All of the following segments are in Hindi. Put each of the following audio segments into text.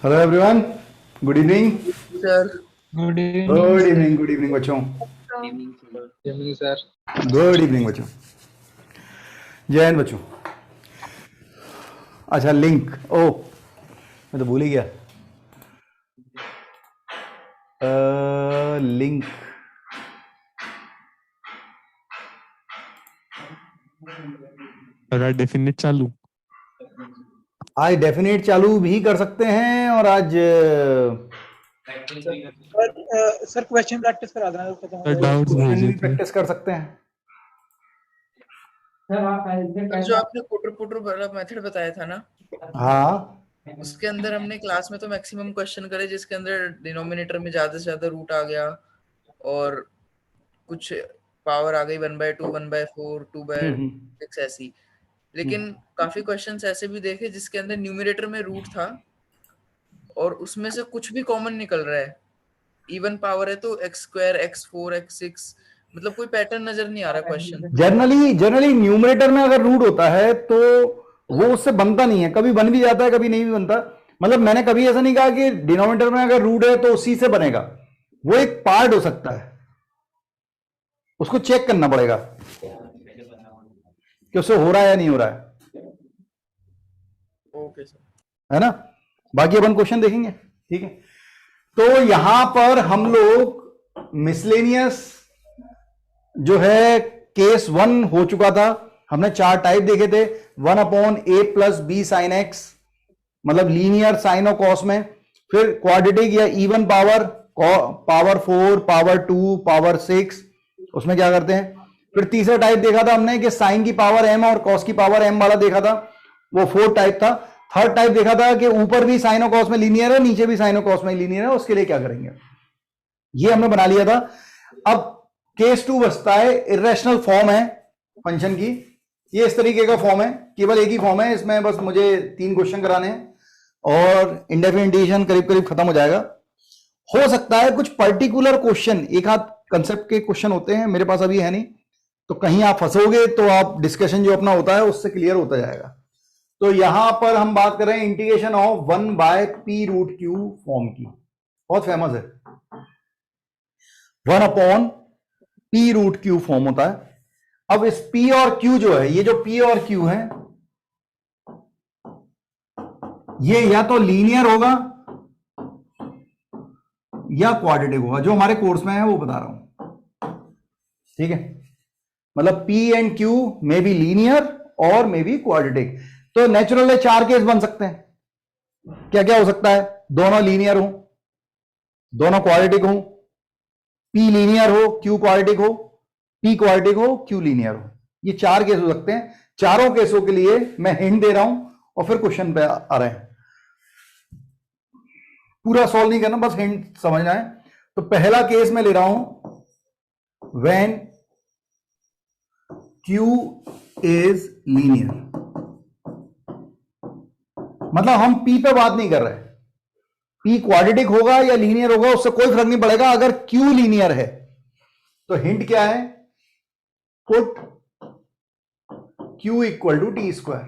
Hello everyone, good evening. Sir. Good good evening evening, good evening बच्चों। Evening sir. गुड इवनिंग बच्चों। जय हिंद बच्चों। अच्छा, लिंक, ओ मैं तो भूल ही गया। लिंक डेफिनेट चालू। आज डेफिनेट चालू भी कर सकते हैं और आज सर क्वेश्चन प्रैक्टिस करा देना तो खत्म हो जाएगा। डाउट्स क्वेश्चन भेजे भी थे। प्रैक्टिस कर सकते हैं। जो आपने पुटर पुटर वाला मेथड बताया था ना, हाँ, उसके अंदर हमने क्लास में तो मैक्सिमम क्वेश्चन करे जिसके अंदर डिनोमिनेटर में ज्यादा से ज्यादा रूट आ गया और कुछ पावर आ गई 1/2 1/4 2/6 ऐसी। लेकिन काफी क्वेश्चंस ऐसे भी देखे जिसके अंदर न्यूमरेटर में रूट था और उसमें से कुछ भी कॉमन निकल रहा है। इवन पावर है तो x² x4 x6, मतलब कोई पैटर्न नजर नहीं आ रहा क्वेश्चन। जनरली न्यूमरेटर में अगर रूट होता है तो वो उससे बनता नहीं है, कभी बन भी जाता है कभी नहीं भी बनता। मतलब मैंने कभी ऐसा नहीं कहा कि डिनोमिनेटर में अगर रूट है तो उसी से बनेगा, वो एक पार्ट हो सकता है, उसको चेक करना पड़ेगा कि उससे हो रहा है या नहीं हो रहा है, ओके सर। है ना। बाकी अपन क्वेश्चन देखेंगे, ठीक है। तो यहां पर हम लोग मिसलेनियस जो है केस 1 हो चुका था। हमने 4 टाइप देखे थे। 1/a+b sin x, मतलब लीनियर साइन और कॉस में। फिर क्वाड्रेटिक या even power, power 4, power 2, power 6, उसमें क्या करते हैं। फिर तीसरा टाइप देखा था हमने कि साइन की पावर m और कॉस की पावर m वाला देखा था, वो 4th टाइप था। थर्ड टाइप देखा था कि ऊपर भी साइन और कॉस में लीनियर है, नीचे भी साइन और कॉस में लीनियर है, उसके लिए क्या करेंगे, ये हमने बना लिया था। अब केस 2 बचता है, इरेशनल फॉर्म है फंक्शन की। ये इस तरीके का फॉर्म है, केवल एक ही फॉर्म है, इसमें बस मुझे 3 क्वेश्चन कराने हैं और इंडेफिनिटेशन करीब करीब खत्म हो जाएगा। हो सकता है कुछ पर्टिकुलर क्वेश्चन, एक आध कंसेप्ट के क्वेश्चन होते हैं, मेरे पास अभी है नहीं, तो कहीं आप फंसोगे तो आप डिस्कशन जो अपना होता है उससे क्लियर होता जाएगा। तो यहां पर हम बात कर रहे हैं इंटीग्रेशन ऑफ 1/p√q फॉर्म की, बहुत फेमस है। 1/p√q फॉर्म होता है। अब इस p और q जो है, ये जो p और q है, ये या तो लीनियर होगा या क्वाड्रेटिक होगा। जो हमारे कोर्स में है वो बता रहा हूं, ठीक है। मतलब p एंड q में बी लीनियर और मे बी क्वाड्रेटिक। तो नेचुरल है 4 केस बन सकते हैं। क्या क्या हो सकता है, दोनों लीनियर हो, दोनों क्वाड्रेटिक हो, p लीनियर हो q क्वाड्रेटिक हो, p क्वाड्रेटिक हो q लीनियर हो। ये 4 केस हो सकते हैं। चारों केसों के लिए मैं हिंट दे रहा हूं और फिर क्वेश्चन पे आ रहे हैं। पूरा सॉल्व नहीं करना, बस हिंट समझना है। तो पहला केस मैं ले रहा हूं व्हेन q इज लीनियर, मतलब हम p पे बात नहीं कर रहे। p क्वाड्रेटिक होगा या लीनियर होगा उससे कोई फर्क नहीं पड़ेगा अगर q लीनियर है। तो हिंट क्या है, put q equal to t square.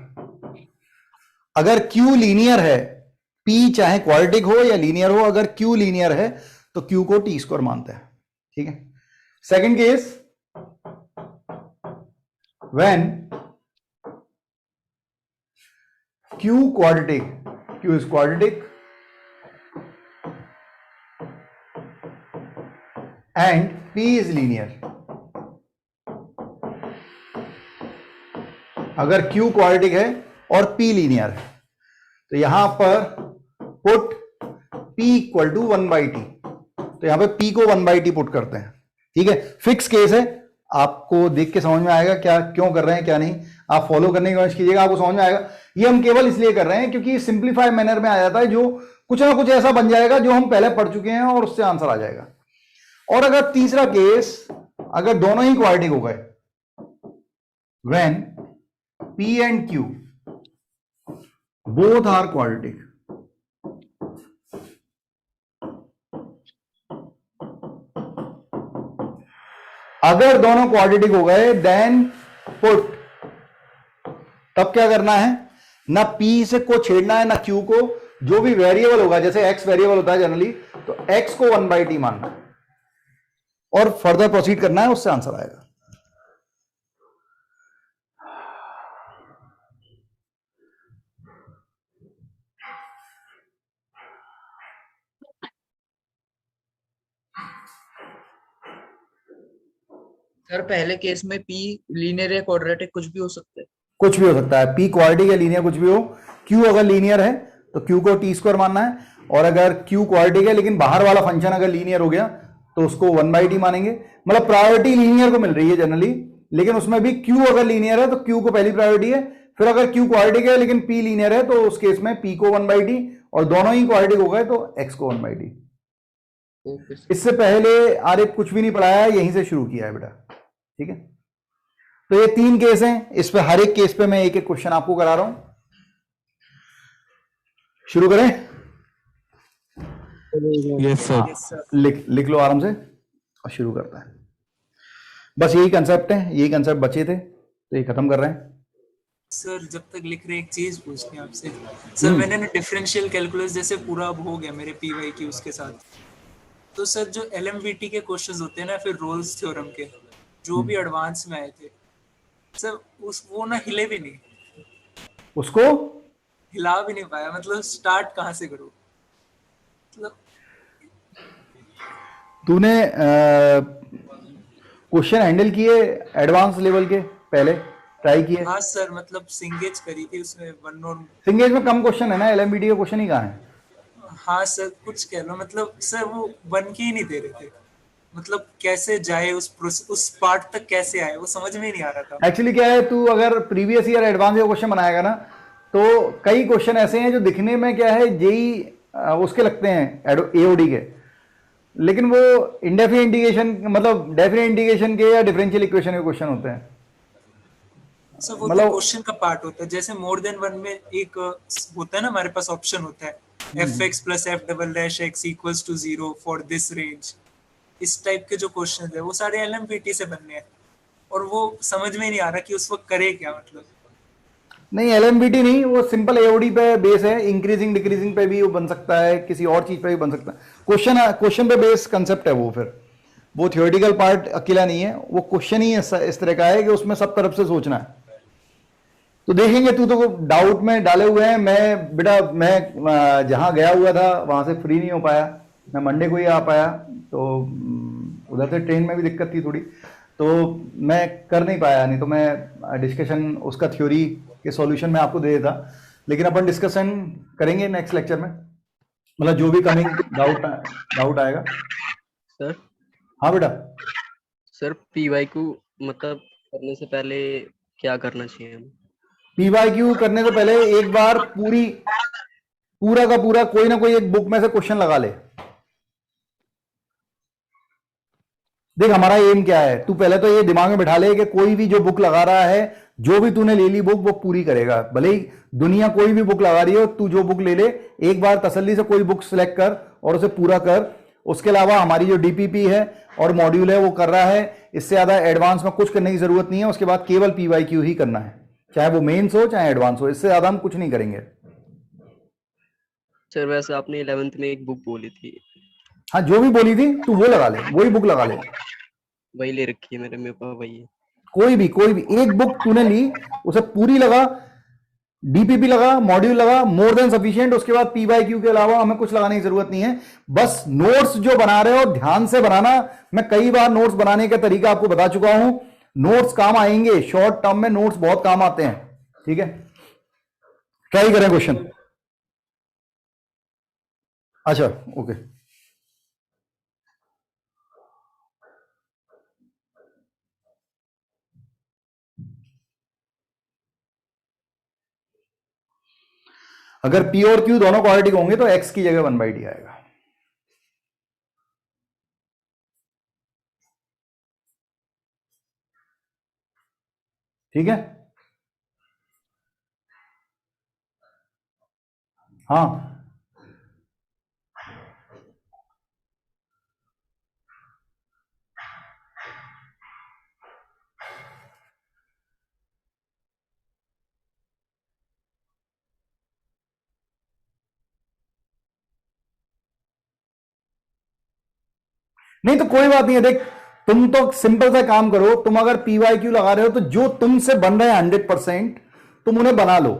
अगर q लीनियर है, p चाहे क्वाड्रेटिक हो या लीनियर हो, अगर q लीनियर है तो q को टी स्क्वायर मानते हैं, ठीक है। Second case, when q quadratic, q is quadratic and p is linear. अगर q क्वाड्रेटिक है और p लीनियर है तो यहां पर put p equal to 1/t। तो यहां पे p को 1/t पुट करते हैं, ठीक है। फिक्स केस है, आपको देख के समझ में आएगा क्या क्यों कर रहे हैं क्या नहीं। आप फॉलो करने की कोशिश कीजिएगा, आपको समझ में आएगा। ये हम केवल इसलिए कर रहे हैं क्योंकि सिंप्लीफाई मैनर में आ जाता है, जो कुछ ना कुछ ऐसा बन जाएगा जो हम पहले पढ़ चुके हैं और उससे आंसर आ जाएगा। और अगर तीसरा केस, अगर दोनों ही क्वाड्रेटिक हो गए, when p and q both are quadratic, अगर दोनों क्वाड्रेटिक हो गए देन पुट, तब क्या करना है, ना p से को छेड़ना है ना q को, जो भी वेरिएबल होगा, जैसे x वेरिएबल होता है जनरली, तो x को 1/t मानना और फर्दर प्रोसीड करना है, उससे आंसर आएगा। सर पहले केस में p लीनियर या क्वाड्रेटिक कुछ भी हो सकता है। कुछ भी हो सकता है, p क्वाड्रेटिक या लीनियर कुछ भी हो। q अगर लीनियर है तो q को t स्क्वायर मानना है, और अगर q क्वाड्रेटिक है लेकिन बाहर वाला फंक्शन अगर लीनियर हो गया तो उसको 1/t मानेंगे। मतलब प्रायोरिटी लीनियर को मिल रही है जनरली, लेकिन उसमें भी q अगर लीनियर है तो q को पहली प्रायोरिटी है। फिर अगर q क्वाड्रेटिक है लेकिन p लीनियर है तो उस केस में p को 1/t, और दोनों ही क्वाड्रेटिक हो गए तो x को 1/t। Okay sir. इससे पहले आरिफ कुछ भी नहीं पढ़ाया, यहीं से शुरू किया है बेटा, ठीक है। तो ये 3 केस हैं, इस पे हर एक केस पे मैं एक एक क्वेश्चन आपको करा रहा हूं। शुरू करें? Yes sir. लिख लो आराम से और शुरू करता है। बस यही कंसेप्ट है, यही कंसेप्ट बचे थे तो ये खत्म कर रहे हैं। सर जब तक लिख रहे एक चीज पूछनी है आपसे। सर मैंने ना डिफरेंशियल कैलकुलस जैसे पूरा अब हो गया मेरे पीवाई की उसके साथ, तो सर जो एलएमवीटी के क्वेश्चंस होते हैं ना, फिर रोल्स थ्योरम के जो भी एडवांस में आए थे सर, उस वो ना हिले भी नहीं, उसको हिला भी नहीं पाया। मतलब स्टार्ट कहाँ से करूँ? मतलब तूने क्वेश्चन हैंडल किए एडवांस लेवल के पहले, ट्राई किए? हाँ सर, मतलब सिंगेज करी थी उसमें वन और सिंगेज में कम क्वेश्चन है ना, एलएमबीडी का क्वेश्चन ही कहाँ है? हाँ सर कुछ कह लो, मतलब सर वो बन के ही नहीं दे रहे थे। मतलब कैसे जाए उस पार्ट तक, कैसे आए वो समझ में ही नहीं आ रहा था। एक्चुअली क्या है, तू अगर प्रीवियस ईयर एडवांस का क्वेश्चन बनाएगा ना, तो कई क्वेश्चन ऐसे हैं जो दिखने में क्या है जेई उसके लगते हैं एओडी के, लेकिन वो इंडेफिनिट इंटीग्रेशन, मतलब डेफिनेट इंटीग्रेशन के या डिफरेंशियल इक्वेशन के क्वेश्चन होते हैं। सर वो तो मतलब क्वेश्चन का पार्ट होता है, जैसे मोर देन वन में एक होता है ना हमारे पास ऑप्शन होता है f x plus f double dash x equals to 0 for this range. इस टाइप के जो क्वेश्चन है वो सारे एलएमपीटी से बनने हैं, और वो समझ में नहीं आ रहा कि उस वक्त करे क्या। मतलब नहीं, एलएमबीटी नहीं, वो सिंपल एओडी पे बेस है, इंक्रीजिंग डिक्रीजिंग पे भी वो बन सकता है, किसी और चीज पे भी बन सकता है। क्वेश्चन पे बेस कंसेप्ट है वो, फिर वो थियोरेटिकल पार्ट अकेला नहीं है, वो क्वेश्चन ही इस तरह का है कि उसमें सब तरफ से सोचना है। तो देखेंगे, तू तो डाउट में डाले हुए हैं। मैं बेटा, मैं जहां गया हुआ था वहां से फ्री नहीं हो पाया, मैं मंडे को ही आ पाया, तो उधर से ट्रेन में भी दिक्कत थी थोड़ी, तो मैं कर नहीं पाया। नहीं तो मैं डिस्कशन उसका थ्योरी के सॉल्यूशन में आपको दे देता, लेकिन अपन डिस्कशन करेंगे नेक्स्ट लेक्चर में, मतलब जो भी कमिंग डाउट आएगा। सर हाँ बेटा। सर पीवाई को मतलब करने से पहले क्या करना चाहिए हमें? पीवाईक्यू करने से पहले एक बार पूरा का पूरा कोई ना कोई एक बुक में से क्वेश्चन लगा ले। देख हमारा एम क्या है, तू पहले तो ये दिमाग में बिठा ले कि कोई भी जो बुक लगा रहा है, जो भी तूने ले ली बुक वो पूरी करेगा। भले ही दुनिया कोई भी बुक लगा रही हो, तू जो बुक ले ले एक बार तसल्ली से कोई बुक सिलेक्ट कर और उसे पूरा कर। उसके अलावा हमारी जो डीपीपी है और मॉड्यूल है वो कर रहा है, इससे ज्यादा एडवांस में कुछ करने की जरूरत नहीं है। उसके बाद केवल पीवाईक्यू ही करना है, चाहे वो मेंस हो चाहे एडवांस हो, इससे ज्यादा हम कुछ नहीं करेंगे। सर वैसे आपने 11th में एक बुक बोली थी, हाँ जो भी बोली थी तू वो लगा ले, वही बुक लगा ले। वही ले रखी है मेरे पास, वही है। कोई भी एक बुक तूने ली उसे पूरी लगा, डीपीपी लगा, मॉड्यूल लगा, मोर देन सफिशिएंट। उसके बाद पीवाईक्यू के अलावा हमें कुछ लगाने की जरूरत नहीं है। बस नोट्स जो बना रहे हो ध्यान से बनाना। मैं कई बार नोट्स बनाने का तरीका आपको बता चुका हूं, नोट्स काम आएंगे, शॉर्ट टर्म में नोट्स बहुत काम आते हैं, ठीक है। ट्राई करें क्वेश्चन। अच्छा ओके। अगर पी और क्यू दोनों क्वाड्रेटिक होंगे तो एक्स की जगह 1/t आएगा, ठीक है। हाँ नहीं तो कोई बात नहीं है, देख तुम तो सिंपल सा काम करो, तुम अगर PYQ लगा रहे हो तो जो तुमसे बन रहे हैं 100% तुम उन्हें बना लो,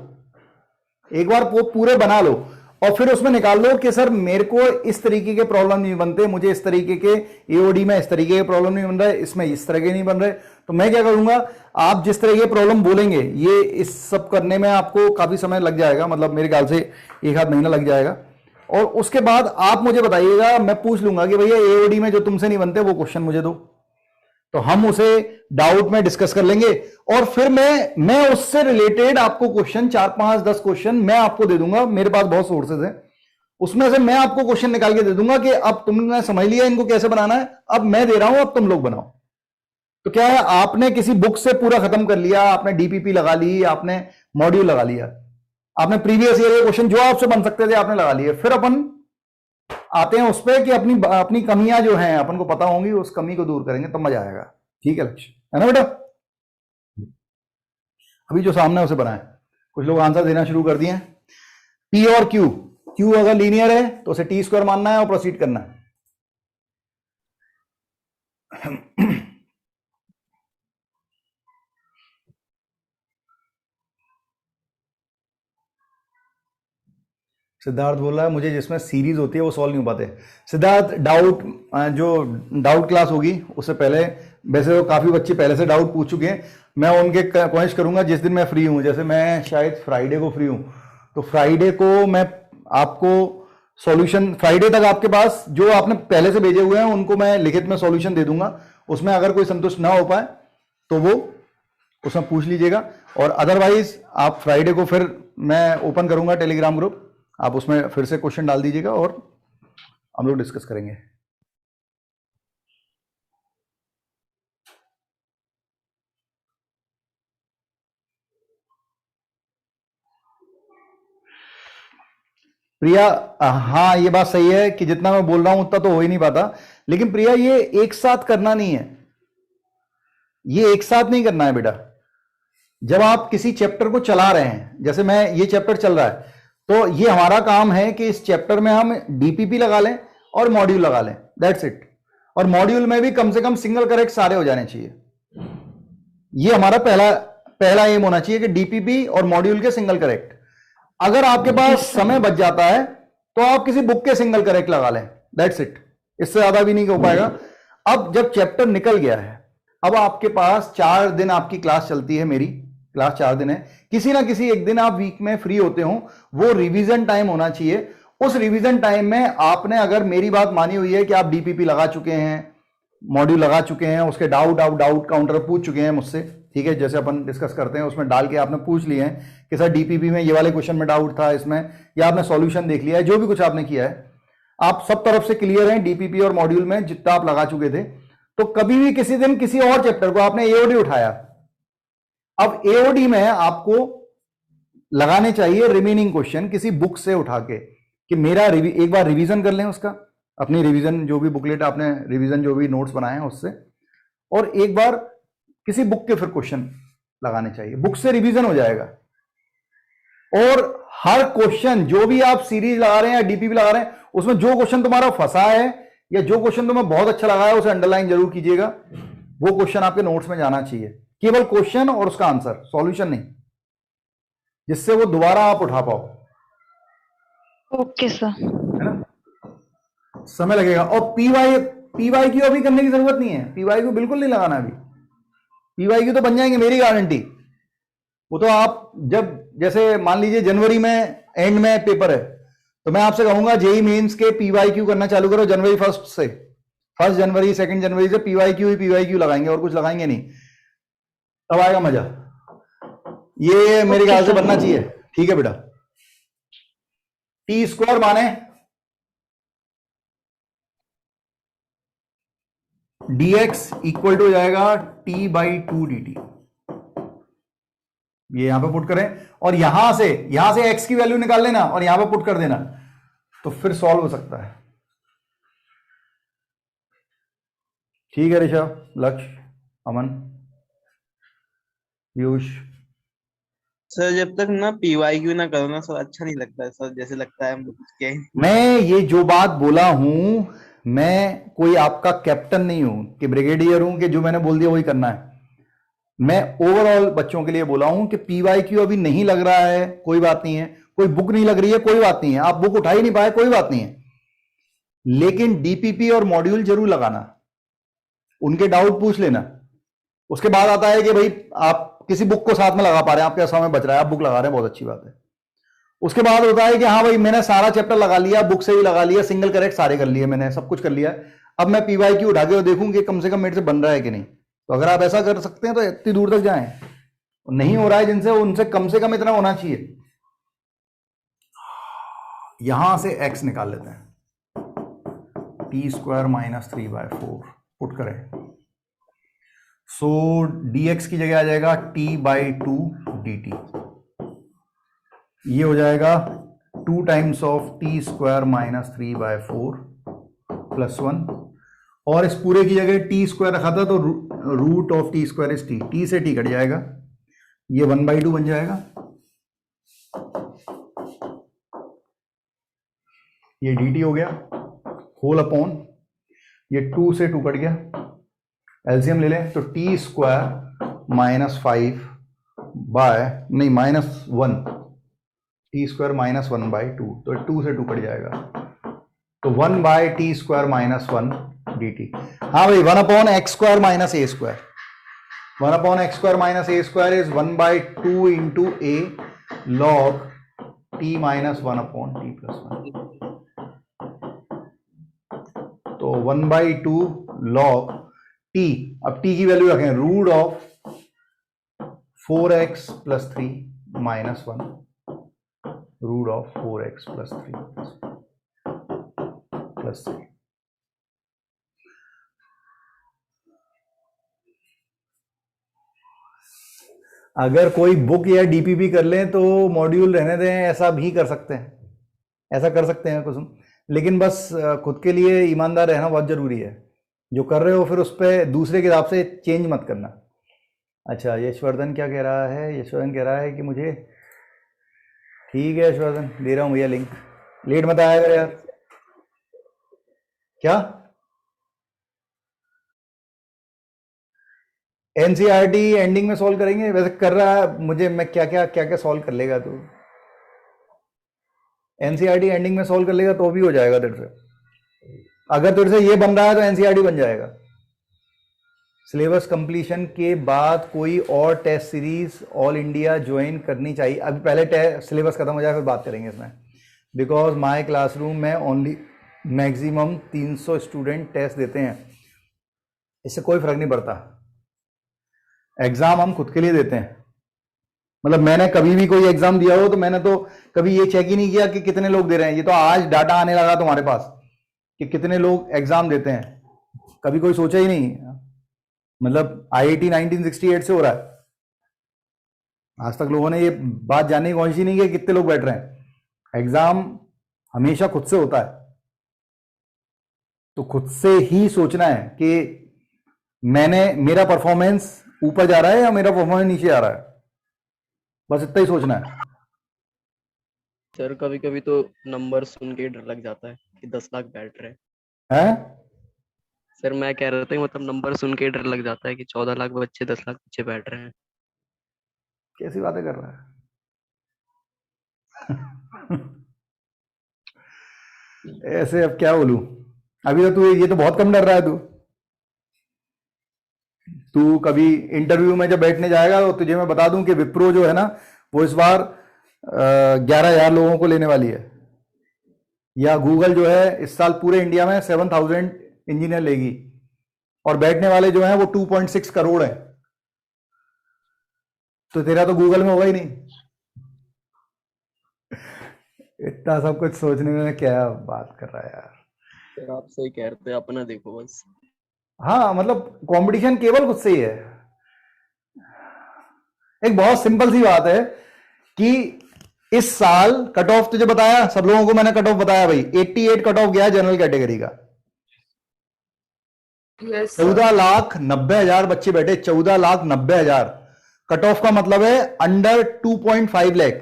एक बार वो पूरे बना लो और फिर उसमें निकाल लो कि सर मेरे को इस तरीके के प्रॉब्लम नहीं बनते, मुझे इस तरीके के AOD में इस तरीके के प्रॉब्लम नहीं बन रहे, इसमें इस तरह के नहीं बन रहे। तो मैं क्या करूंगा, आप जिस तरह के प्रॉब्लम बोलेंगे ये इस सब करने में आपको काफी समय लग जाएगा, मतलब मेरे ख्याल से 1 आध महीना लग जाएगा। और उसके बाद आप मुझे बताइएगा, मैं पूछ लूंगा कि भैया AOD में जो तुमसे नहीं बनते वो क्वेश्चन मुझे दो, तो हम उसे डाउट में डिस्कस कर लेंगे और फिर मैं उससे रिलेटेड आपको क्वेश्चन 4 5 10 क्वेश्चन मैं आपको दे दूंगा। मेरे पास बहुत सोर्सेज हैं, उसमें से मैं आपको क्वेश्चन निकाल के दे दूंगा कि अब तुमने समझ लिया इनको कैसे बनाना है, अब मैं दे रहा हूं, अब तुम लोग बनाओ। तो क्या है, आपने किसी बुक से पूरा खत्म कर लिया, आपने DPP लगा ली, आपने मॉड्यूल लगा लिया, आपने प्रीवियस ईयर के क्वेश्चन जो आपसे बन सकते थे आपने लगा लिए, फिर अपन आते हैं उस पर कि अपनी अपनी कमियां जो हैं अपन को पता होंगी, उस कमी को दूर करेंगे तब मजा आएगा। ठीक है लक्ष्य, है ना बेटा? अभी जो सामने उसे बनाए, कुछ लोग आंसर देना शुरू कर दिए हैं। P और Q अगर लीनियर है तो उसे T² मानना है और प्रोसीड करना है। सिद्धार्थ बोल रहा है मुझे जिसमें सीरीज होती है वो सॉल्व नहीं हो पाते। सिद्धार्थ जो डाउट क्लास होगी उससे पहले, वैसे तो काफी बच्चे पहले से डाउट पूछ चुके हैं, मैं उनके कोशिश करूंगा जिस दिन मैं फ्री हूं, जैसे मैं शायद फ्राइडे को फ्री हूं, तो फ्राइडे को मैं आपको सॉल्यूशन, फ्राइडे तक आपके पास जो आपने पहले से भेजे हुए हैं उनको मैं लिखित में सॉल्यूशन दे दूंगा। उसमें अगर कोई संतुष्ट ना हो पाए तो वो उसमें पूछ लीजिएगा, और अदरवाइज आप फ्राइडे को फिर मैं ओपन करूंगा टेलीग्राम ग्रुप, आप उसमें फिर से क्वेश्चन डाल दीजिएगा और हम लोग डिस्कस करेंगे। प्रिया, हाँ ये बात सही है कि जितना मैं बोल रहा हूं उतना तो हो ही नहीं पाता, लेकिन प्रिया ये एक साथ करना नहीं है, ये एक साथ नहीं करना है बेटा। जब आप किसी चैप्टर को चला रहे हैं, जैसे मैं ये चैप्टर चल रहा है, तो ये हमारा काम है कि इस चैप्टर में हम DPP लगा लें और मॉड्यूल लगा लें, दैट्स इट। और मॉड्यूल में भी कम से कम सिंगल करेक्ट सारे हो जाने चाहिए। ये हमारा पहला एम होना चाहिए कि DPP और मॉड्यूल के सिंगल करेक्ट। अगर आपके पास समय बच जाता है तो आप किसी बुक के सिंगल करेक्ट लगा लें, दैट्स इट, इससे ज्यादा भी नहीं हो पाएगा। अब जब चैप्टर निकल गया है, अब आपके पास 4 दिन आपकी क्लास चलती है, मेरी क्लास 4 दिन है, किसी ना किसी एक दिन आप वीक में फ्री होते हो, वो रिवीजन टाइम होना चाहिए। उस रिवीजन टाइम में आपने अगर मेरी बात मानी हुई है कि आप DPP लगा चुके हैं, मॉड्यूल लगा चुके हैं, उसके डाउट काउंटर पूछ चुके हैं मुझसे, ठीक है, जैसे अपन डिस्कस करते हैं उसमें डाल के आपने पूछ लिए हैं कि सर DPP में ये वाले क्वेश्चन में डाउट था इसमें, या आपने सॉल्यूशन देख लिया है, जो भी कुछ आपने किया है, आप सब तरफ से क्लियर हैं DPP और मॉड्यूल में जितना आप लगा चुके थे। तो कभी भी किसी दिन किसी और चैप्टर को आपने AOD उठाया, अब AOD में आपको लगाने चाहिए रिमेनिंग क्वेश्चन किसी बुक से उठा के, कि मेरा एक बार रिवीजन कर लें उसका, अपनी रिवीजन जो भी बुकलेट आपने रिवीजन जो भी नोट्स बनाए हैं उससे, और एक बार किसी बुक के फिर क्वेश्चन लगाने चाहिए, बुक से रिवीजन हो जाएगा। और हर क्वेश्चन जो भी आप सीरीज लगा रहे हैं या DPP लगा रहे हैं, उसमें जो क्वेश्चन तुम्हारा फंसा है या जो क्वेश्चन तुम्हें बहुत अच्छा लगा है उसे अंडरलाइन जरूर कीजिएगा, वो क्वेश्चन आपके नोट्स में जाना चाहिए, केवल क्वेश्चन और उसका आंसर, सॉल्यूशन नहीं, जिससे वो दोबारा आप उठा पाओ। ओके सर, है ना? समय लगेगा। और PYQ अभी करने की जरूरत नहीं है, PYQ बिल्कुल नहीं लगाना अभी, PYQ तो बन जाएंगे मेरी गारंटी। वो तो आप जब, जैसे मान लीजिए जनवरी में एंड में पेपर है, तो मैं आपसे कहूंगा JEE मेंस के PYQ करना चालू करो जनवरी 1 से, 1 जनवरी 2 जनवरी से PYQ लगाएंगे और कुछ लगाएंगे नहीं, तब आएगा मजा। ये मेरे ख्याल से बनना चाहिए। ठीक है बेटा, T² माने dx इक्वल टू हो जाएगा T/2 dt, ये यहां पे पुट करें और यहां से x की वैल्यू निकाल लेना और यहां पे पुट कर देना, तो फिर सॉल्व हो सकता है। ठीक है ऋषभ, लक्ष्य, अमन, पीयूष, सर जब तक ना PYQ ना करो ना सर अच्छा नहीं लगता है सर, जैसे लगता है हम लोग के मैं ये जो बात बोला हूं, मैं कोई आपका कैप्टन नहीं हूं कि ब्रिगेडियर हूं कि जो मैंने बोल दिया वही करना है। मैं ओवरऑल बच्चों के लिए बोला हूं कि PYQ अभी नहीं लग रहा है, कोई बात नहीं है। कोई बुक नहीं लग रही है, कोई बात नहीं है। आप बुक उठा ही नहीं पाए, कोई बात नहीं है। लेकिन DPP और मॉड्यूल जरूर लगाना, उनके डाउट पूछ लेना। उसके बाद आता है कि भाई आप किसी बुक को साथ में लगा पा रहे हैं, आपके समय बच रहा है, आप बुक लगा रहे हैं, बहुत अच्छी बात है। उसके बाद होता है कि हाँ भाई मैंने सारा चैप्टर लगा लिया, बुक से भी लगा लिया, सिंगल करेक्ट सारे कर लिए, मैंने सब कुछ कर लिया। अब मैं PYQ उठा के देखूं कि कम से कम मेरे से बन रहा है कि नहीं। तो अगर आप ऐसा कर सकते हैं तो इतनी दूर तक जाएं। नहीं हो रहा है जिनसे, उनसे कम से कम इतना होना चाहिए। यहां से x निकाल लेते हैं, t² - 3/4 पुट करें। सो dx की जगह आ जाएगा t/2 dt। ये हो जाएगा 2 टाइम्स ऑफ t² - 3/4 + 1, और इस पूरे की जगह t² रखा था तो root of t² is t, t से t कट जाएगा, ये 1/2 बन जाएगा। ये dt हो गया, होल अपॉन ये 2 से 2 कट गया, एलसीएम ले लें तो t² - 5 बाय नहीं -1, t² - 1/2, तो 2 से 2 कट जाएगा, तो 1/t² - 1 dt। हाँ भाई 1/x² - a², 1/x² - a² is 1/2 into a log t - 1/t + 1, तो 1/2 log t। अब t की वैल्यू रखें, root of 4x + 3 - 1, root of 4x + 3 + 3। अगर कोई बुक या DPP कर लें तो मॉड्यूल रहने दें, ऐसा भी कर सकते हैं, ऐसा कर सकते हैं कुछ। लेकिन बस खुद के लिए ईमानदार रहना बहुत जरूरी है। जो कर रहे हो फिर उस पर दूसरे के हिसाब से चेंज मत करना। अच्छा यशवर्धन क्या कह रहा है? यशवर्धन कह रहा है कि मुझे, ठीक है यशवर्धन दे रहा हूँ भैया लिंक, लेट मत आया कर यार। क्या NCERT एंडिंग में सॉल्व करेंगे? वैसे कर रहा है मुझे, मैं क्या क्या सॉल्व कर लेगा तू? NCERT एंडिंग में सॉल्व कर लेगा तो भी हो जाएगा तेरे से। अगर तेरे से ये बन रहा है तो NCERT बन जाएगा। सिलेबस कंप्लीशन के बाद कोई और test series all India join करनी चाहिए। अभी पहले सिलेबस खत्म हो जाए फिर बात करेंगे इसमें। बिकॉज माय क्लासरूम में ओनली मैक्सिमम 300 स्टूडेंट टेस्ट देते हैं, इससे कोई फर्क नहीं पड़ता। एग्जाम हम खुद के लिए देते हैं। मतलब मैंने कभी भी कोई एग्जाम दिया हो तो मैंने तो कभी ये चेक ही नहीं किया कि कितने लोग दे रहे हैं। ये तो आज डाटा आने लगा तुम्हारे पास कि कितने लोग एग्जाम देते हैं, कभी कोई सोचा ही नहीं। मतलब IIT 1968 से हो रहा है, आज तक लोगों ने ये बात जानने की कोशिश ही नहीं की कितने लोग बैठ रहे हैं। एग्जाम हमेशा खुद से होता है, तो खुद से ही सोचना है कि मेरा परफॉर्मेंस ऊपर जा रहा है या मेरा परफॉर्मेंस नीचे जा रहा है, बस इतना ही सोचना है। सर कभी कभी तो नंबर सुन के डर लग जाता है कि 10 लाख बैठ रहे हैं? सर मैं कह रहा था मतलब नंबर सुन के डर लग जाता है कि 14 लाख बच्चे 10 लाख बच्चे बैठ रहे हैं। कैसी बातें कर रहा है? ऐसे अब क्या बोलूं? अभी तो तू ये तो बहुत कम डर रहा है। तू कभी इंटरव्यू में जब बैठने जाएगा तो तुझे मैं बता दूं कि विप्रो जो है ना वो इस बार 11,000 लोगों को लेने वाली है, या गूगल जो है इस साल पूरे इंडिया में 7,000 इंजीनियर लेगी, और बैठने वाले जो हैं वो 2.6 करोड़ हैं। तो तेरा तो गूगल में होगा ही नहीं। इतना सब कुछ सोचने में क्या बात कर रहा है यार। सर आप सही कह रहे थे, अपना देखो बस। हाँ मतलब कंपटीशन केवल खुद से ही है। एक बहुत सिंपल सी बात है कि इस साल कट ऑफ तुझे बताया, सब लोगों को मैंने कट ऑफ बताया भाई, 88 कट ऑफ गया जनरल कैटेगरी का। 14,90,000 बच्चे बैठे, 14,90,000। कट ऑफ का मतलब है अंडर 2.5 लाख।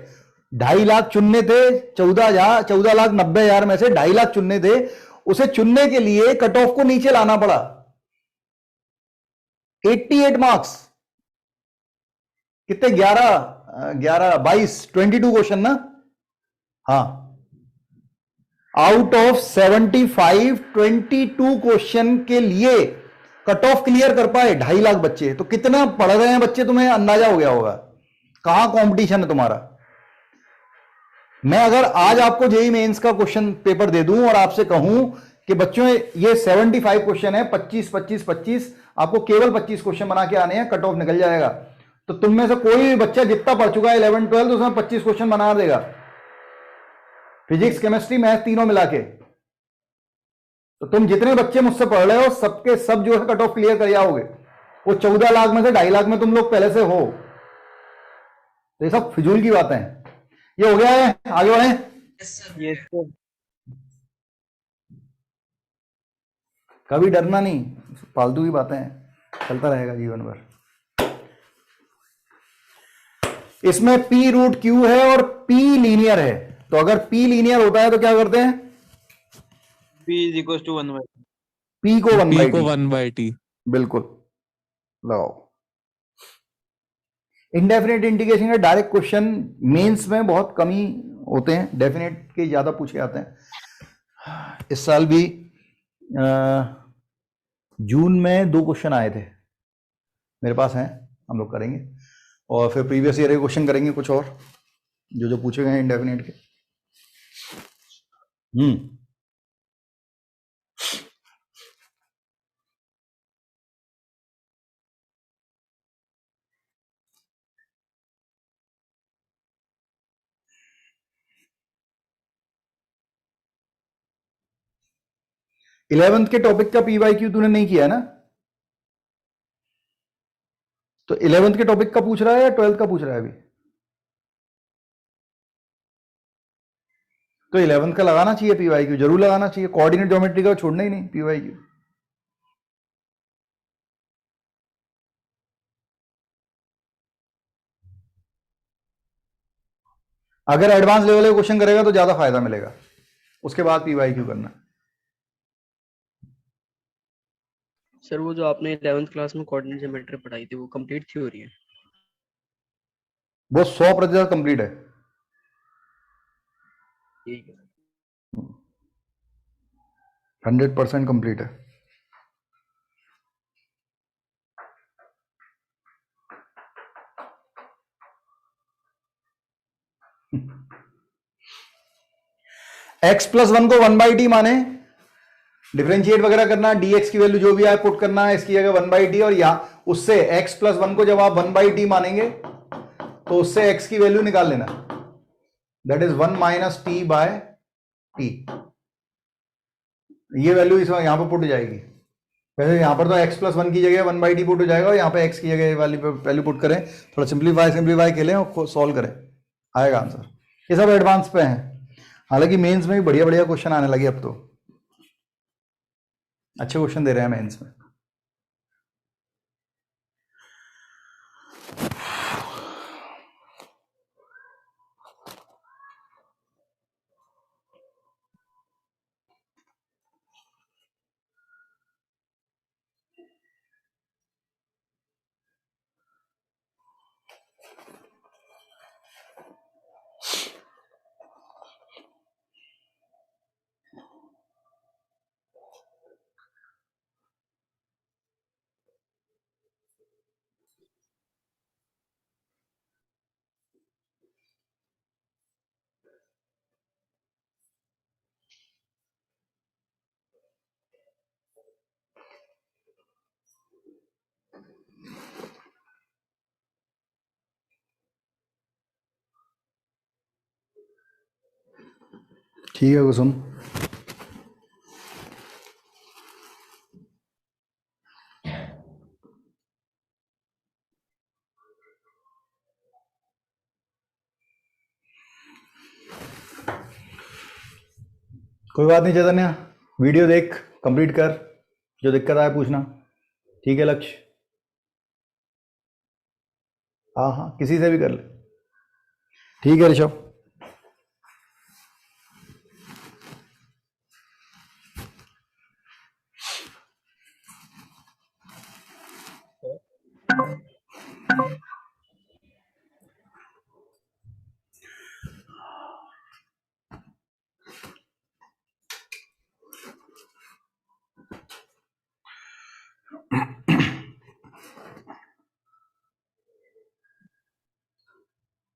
2.5 लाख चुनने थे, 14,90,000 में से 2.5 लाख चुनने थे। उसे चुनने के लिए कट ऑफ को नीचे लाना पड़ा। 88 मार्क्स कितने? 22 क्वेश्चन ना। हाँ, आउट ऑफ 75 22 क्वेश्चन के लिए कट ऑफ क्लियर कर पाए 2.5 लाख बच्चे। तो कितना पढ़ रहे हैं बच्चे, तुम्हें अंदाजा हो गया होगा कहां कंपटीशन है तुम्हारा। मैं अगर आज आपको जेईई मेंस का क्वेश्चन पेपर दे दूं और आपसे कहूं कि बच्चों ये 75 क्वेश्चन है, 25 25 25, आपको केवल 25 क्वेश्चन बना के आने हैं, कट ऑफ निकल जाएगा। तो तुम में से कोई भी बच्चा जितना पढ़ चुका है 11 12 उसमें 25 क्वेश्चन बना देगा, फिजिक्स केमिस्ट्री मैथ तीनों मिला के। तो तुम जितने बच्चे मुझसे पढ़ रहे हो सबके सब जो है कट ऑफ क्लियर कर जाओगे। वो 14 लाख में से 2.5 लाख में तुम लोग पहले से हो। तो ये सब फिजूल की बातें हैं। ये हो गया है, आगे बढ़े। ये तो कभी डरना नहीं, फालतू की बातें हैं, चलता रहेगा जीवन भर। इसमें P रूट Q है और P लीनियर है। तो अगर P लीनियर होता है तो क्या करते हैं? P is equals to 1 by P को 1 P by को T। 1 by T। बिल्कुल लगाओ। इंडेफिनेट इंटीग्रेशन का डायरेक्ट क्वेश्चन मेंस में बहुत कम ही होते हैं, डेफिनेट के ज्यादा पूछे जाते हैं। इस साल भी जून में 2 क्वेश्चन आए थे मेरे पास हैं, हम लोग करेंगे। और फिर प्रीवियस ईयर के क्वेश्चन करेंगे कुछ और जो जो पूछे गए हैं इंडेफिनेट के। 11th के टॉपिक का PYQ तूने नहीं किया है ना? तो 11th के टॉपिक का पूछ रहा है या 12th का पूछ रहा है अभी? तो 11th का लगाना चाहिए PYQ, जरूर लगाना चाहिए। कोऑर्डिनेट ज्योमेट्री का छोड़ना ही नहीं PYQ। अगर एडवांस लेवल के क्वेश्चन करेगा तो ज्यादा फायदा मिलेगा, उसके बाद PYQ करना। सर वो जो आपने 11th क्लास में कोऑर्डिनेट ज्योमेट्री पढ़ाई थी वो कंप्लीट थ्योरी है? वो 100% कंप्लीट है। ठीक है। 100% कंप्लीट है। x प्लस 1 को 1 बाई टी माने, डिफरेंशिएट वगैरह करना, dx की वैल्यू जो भी आए पुट करना है, इसकी जगह 1 बाई टी। और यहां उससे x प्लस 1 को जब आप 1 बाई टी मानेंगे तो उससे x की वैल्यू निकाल लेना, that is 1 minus t by t. ये वैल्यू इस यहां पर पुट हो जाएगी। वैसे यहां पर तो x प्लस 1 की जगह 1 बाई टी पुट हो जाएगा, और यहां पे x की जगह वाली वैल्यू पुट करें, थोड़ा सिंप्लीफाई खेलें और सॉल्व करें, आएगा आंसर। ये सब एडवांस पे हैं। हालांकि मेंस में भी बढ़िया बढ़िया क्वेश्चन आने लगे, अब तो अच्छे क्वेश्चन दे रहे हैं मेंस में। ठीक है कुसुम, कोई बात नहीं चैतन्य, वीडियो देख, कंप्लीट कर, जो दिक्कत आए पूछना। ठीक है लक्ष्य? हाँ हाँ, किसी से भी कर ले। ठीक है ऋषभ।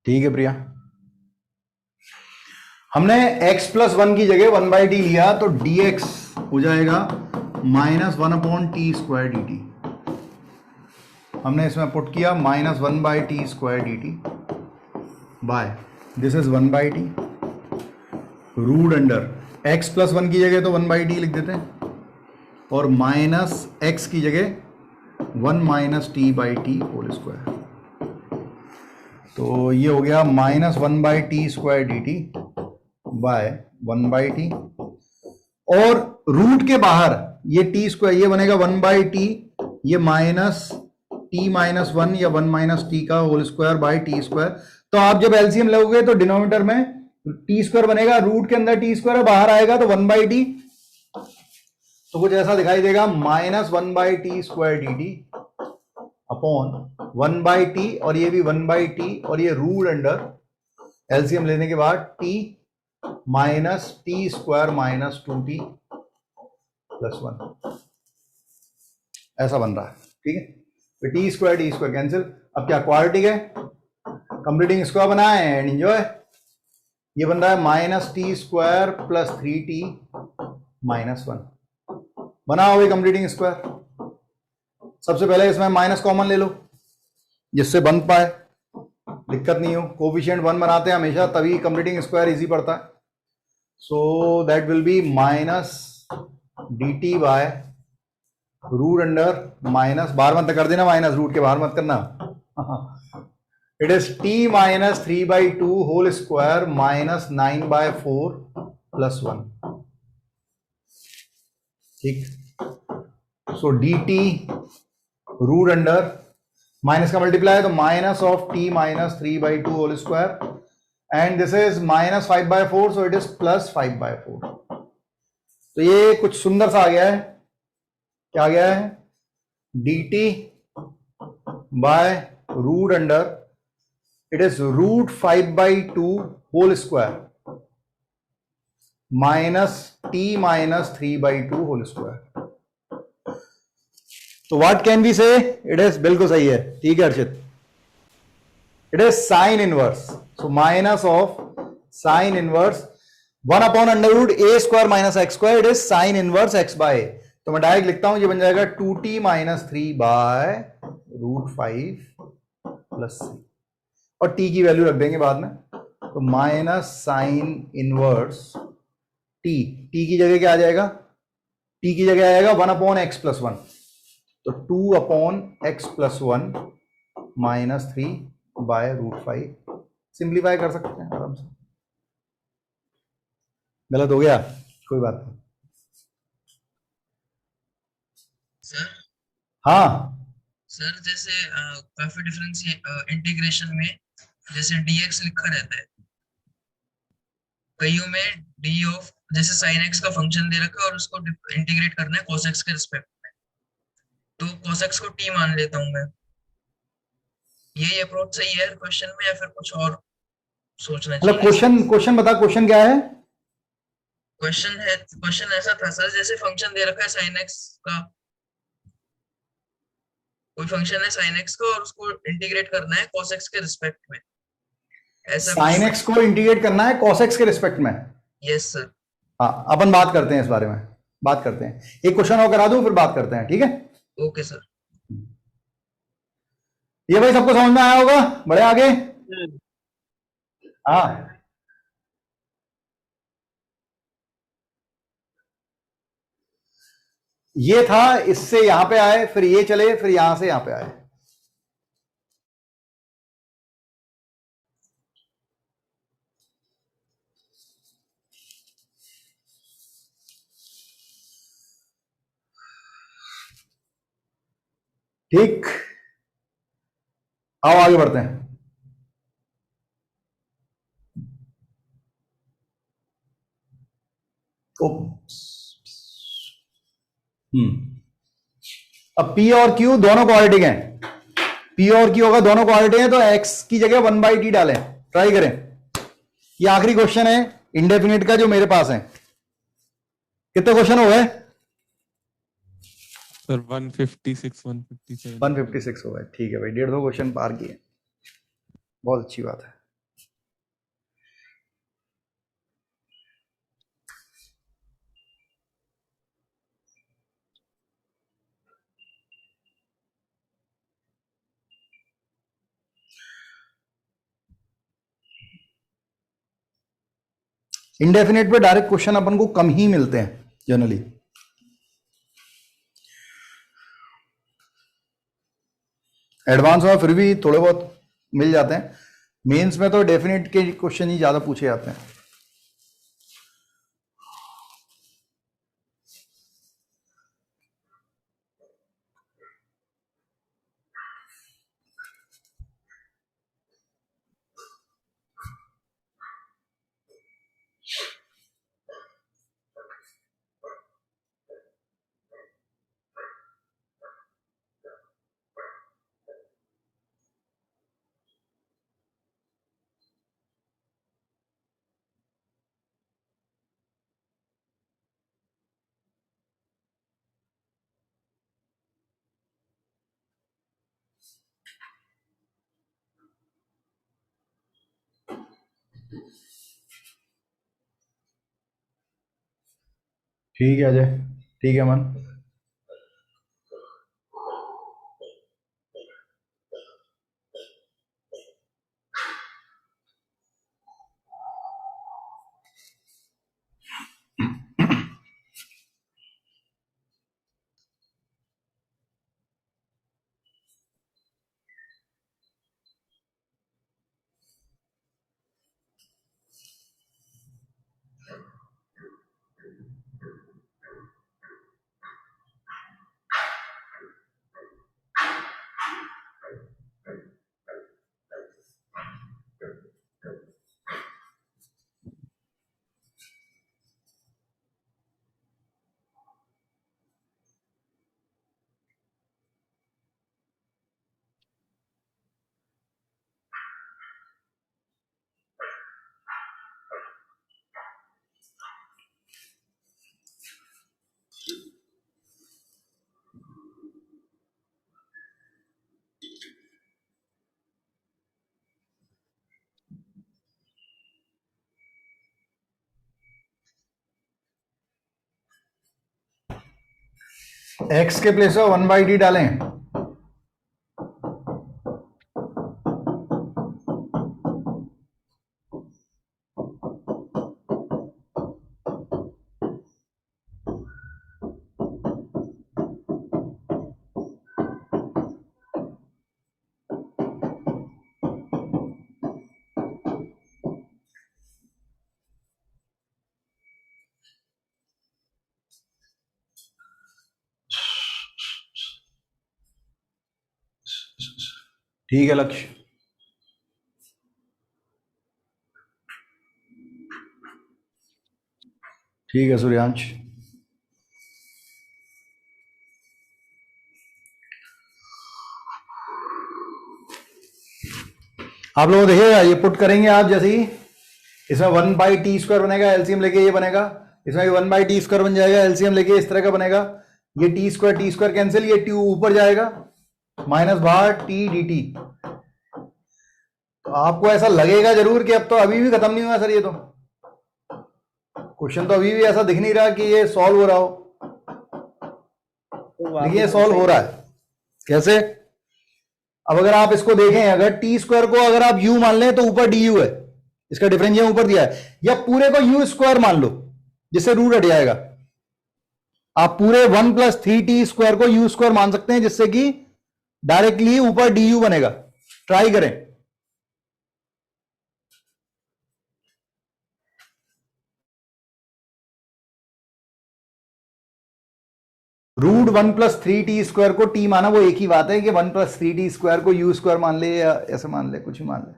ठीक है प्रिया, हमने x प्लस वन की जगह 1/t लिया तो dx हो जाएगा -1/t² dt। हमने इसमें पुट किया -1/t² dt by this is 1/t root under x plus one की जगह तो 1/t लिख देते हैं और माइनस x की जगह 1 - t/t²। तो ये हो गया -1/t² dt बाय 1/t और रूट के बाहर ये t², ये बनेगा 1/t, ये -t-1 या 1 - t का होल स्क्वायर बाय t²। तो आप जब एलसीएम लोगे तो डिनोमिनेटर में t² बनेगा, रूट के अंदर t² बाहर आएगा तो 1/t, तो कुछ ऐसा दिखाई देगा -1/t² dt अपॉन 1/t और ये भी 1/t और ये रूट अंडर एलसीएम लेने के बाद t माइनस t² - 2t + 1 ऐसा बन रहा है। ठीक है, तो t² कैंसिल। अब क्या क्वाड्रेटिक है, कंप्लीटिंग स्क्वायर बनाए एंड एंजॉय। ये बन रहा है -t² + 3t - 1 बनाओ भाई कंप्लीटिंग स्क्वायर। सबसे पहले इसमें माइनस कॉमन ले लो जिससे बन पाए, दिक्कत नहीं हो। कोफिशिएंट 1 बनाते हैं हमेशा, तभी कंप्लीटिंग स्क्वायर इजी पड़ता है। So that will be -dt by root under minus, बाहर मत कर देना माइनस, रूट के बाहर मत करना। It is t - 3/2 whole square -9/4 + 1। ठीक, so dt root under minus का मल्टीप्लाई है तो -t - 3/2 whole square and this is -5/4, so it is +5/4। तो ये कुछ सुंदर सा आ गया है। क्या आ गया है, dt by root under it is √5/2 whole square -t - 3/2 whole square. तो what can we say, it is, बिल्कुल सही है। ठीक है Archit, it is sine inverse, so minus of sine inverse 1/√a² - x², it is sine inverse x/a। तो मैं डायरेक्ट लिखता हूं, ये बन जाएगा 2t - 3/√5 + 3 और t की वैल्यू रख देंगे बाद में। तो minus sine inverse t, t की जगह क्या आ जाएगा, t की जगह आएगा 1/x + 1, तो 2/x + 1 - 3/√5। सिंप्लीफाई कर सकते हैं आराम से। गलत हो गया कोई बात नहीं। सर हाँ सर जैसे काफी डिफरेंस इंटीग्रेशन में जैसे dx लिखा रहता है, कईयों में d ऑफ जैसे sin x का फंक्शन दे रखा है और उसको इंटीग्रेट करना है cos x के रिस्पेक्ट में, तो cos x को t मान लेता हूं मैं। ये अप्रोच सही है क्वेश्चन में या फिर कुछ और सोचना मतलब चाहिए? क्वेश्चन बता, क्वेश्चन क्या है? क्वेश्चन ऐसा था सर, जैसे फंक्शन दे रखा है sin x का, कोई फंक्शन है sin x का और उसको इंटीग्रेट करना है cos x के रिस्पेक्ट में, ऐसा साइन कुछ। एक्स को इंटीग्रेट करना है cos x के रिस्पेक्ट में। Yes sir. हाँ, अपन बात करते हैं इस बारे में, बात करते हैं। एक क्वेश्चन और करा दूं फिर बात करते हैं, ठीक है? Okay sir. ये भाई सबको समझ में आया होगा, बढ़े आगे। हाँ, ये था, इससे यहां पे आए, फिर ये चले, फिर यहां से यहां पे आए। ठीक, आओ आगे बढ़ते हैं। अब P और Q दोनों क्वाड्रेटिक हैं। P और Q अगर दोनों क्वाड्रेटिक हैं तो x की जगह 1/t डालें। ट्राई करें। ये आखिरी क्वेश्चन है इंडेफिनिट का जो मेरे पास है। कितने क्वेश्चन हो गए? सर 156 157 156 हो गए। ठीक है भाई, 1.5 क्वेश्चन पार किए, बहुत अच्छी बात है। इंडेफिनिट पे डायरेक्ट क्वेश्चन अपन को कम ही मिलते हैं जनरली। एडवांस में फिर भी थोड़े बहुत मिल जाते हैं। मेंस में तो डेफिनेट के क्वेश्चन ही ज्यादा पूछे जाते हैं। ठीक है अजय, ठीक है मन। x के प्लेस में 1/t डालें। ठीक है लक्ष्य, ठीक है सूर्यांश। आप लोग देखिएगा, ये पुट करेंगे आप जैसे ही, इसमें 1/t² बनेगा, एलसीएम लेके ये बनेगा। इसमें भी 1/t² बन जाएगा, एलसीएम लेके इस तरह का बनेगा। ये t² कैंसिल, ये t ऊपर जाएगा, माइनस बाहर t dt। तो आपको ऐसा लगेगा जरूर कि अब तो अभी भी खत्म नहीं हुआ सर, ये तो क्वेश्चन तो अभी भी ऐसा दिख नहीं रहा कि ये सॉल्व हो रहा हो। देखिए सॉल्व हो रहा है कैसे। अब अगर आप इसको देखें, अगर t² को अगर आप u मान लें तो ऊपर du है, इसका डिफरेंशियल ऊपर दिया है, या पूरे को u² मान लो जिससे रूट हट जाएगा। आप पूरे 1 + 3t² को u² मान सकते हैं जिससे कि डायरेक्टली ऊपर du बनेगा। ट्राई करें। रूट 1+3t² को t माना, वो एक ही बात है कि 1+3t² को u² मान ले या ऐसे मान ले, कुछ ही मान ले,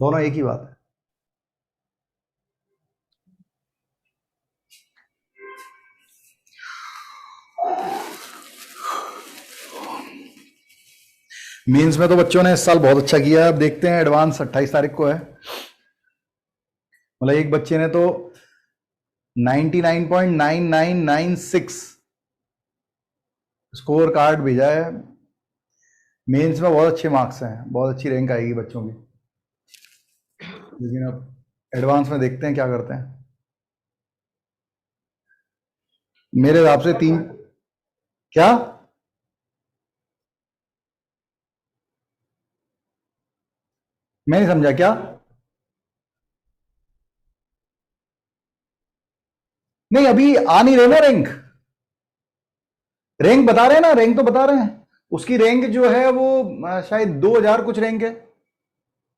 दोनों एक ही बात है। मेंस में तो बच्चों ने इस साल बहुत अच्छा किया है। अब देखते हैं, एडवांस 28 तारीख को है। मतलब एक बच्चे ने तो 99.9996 स्कोर कार्ड भेजा है। मेंस में बहुत अच्छे मार्क्स हैं, बहुत अच्छी रैंक आएगी बच्चों की। लेकिन अब एडवांस में देखते हैं क्या करते हैं। मेरे हिसाब से 3 क्या मैं नहीं समझा क्या? नहीं, अभी आ नहीं रहे ना रैंक। रैंक बता रहे हैं ना, रैंक तो बता रहे हैं। उसकी रैंक जो है वो शायद 2000 कुछ रैंक है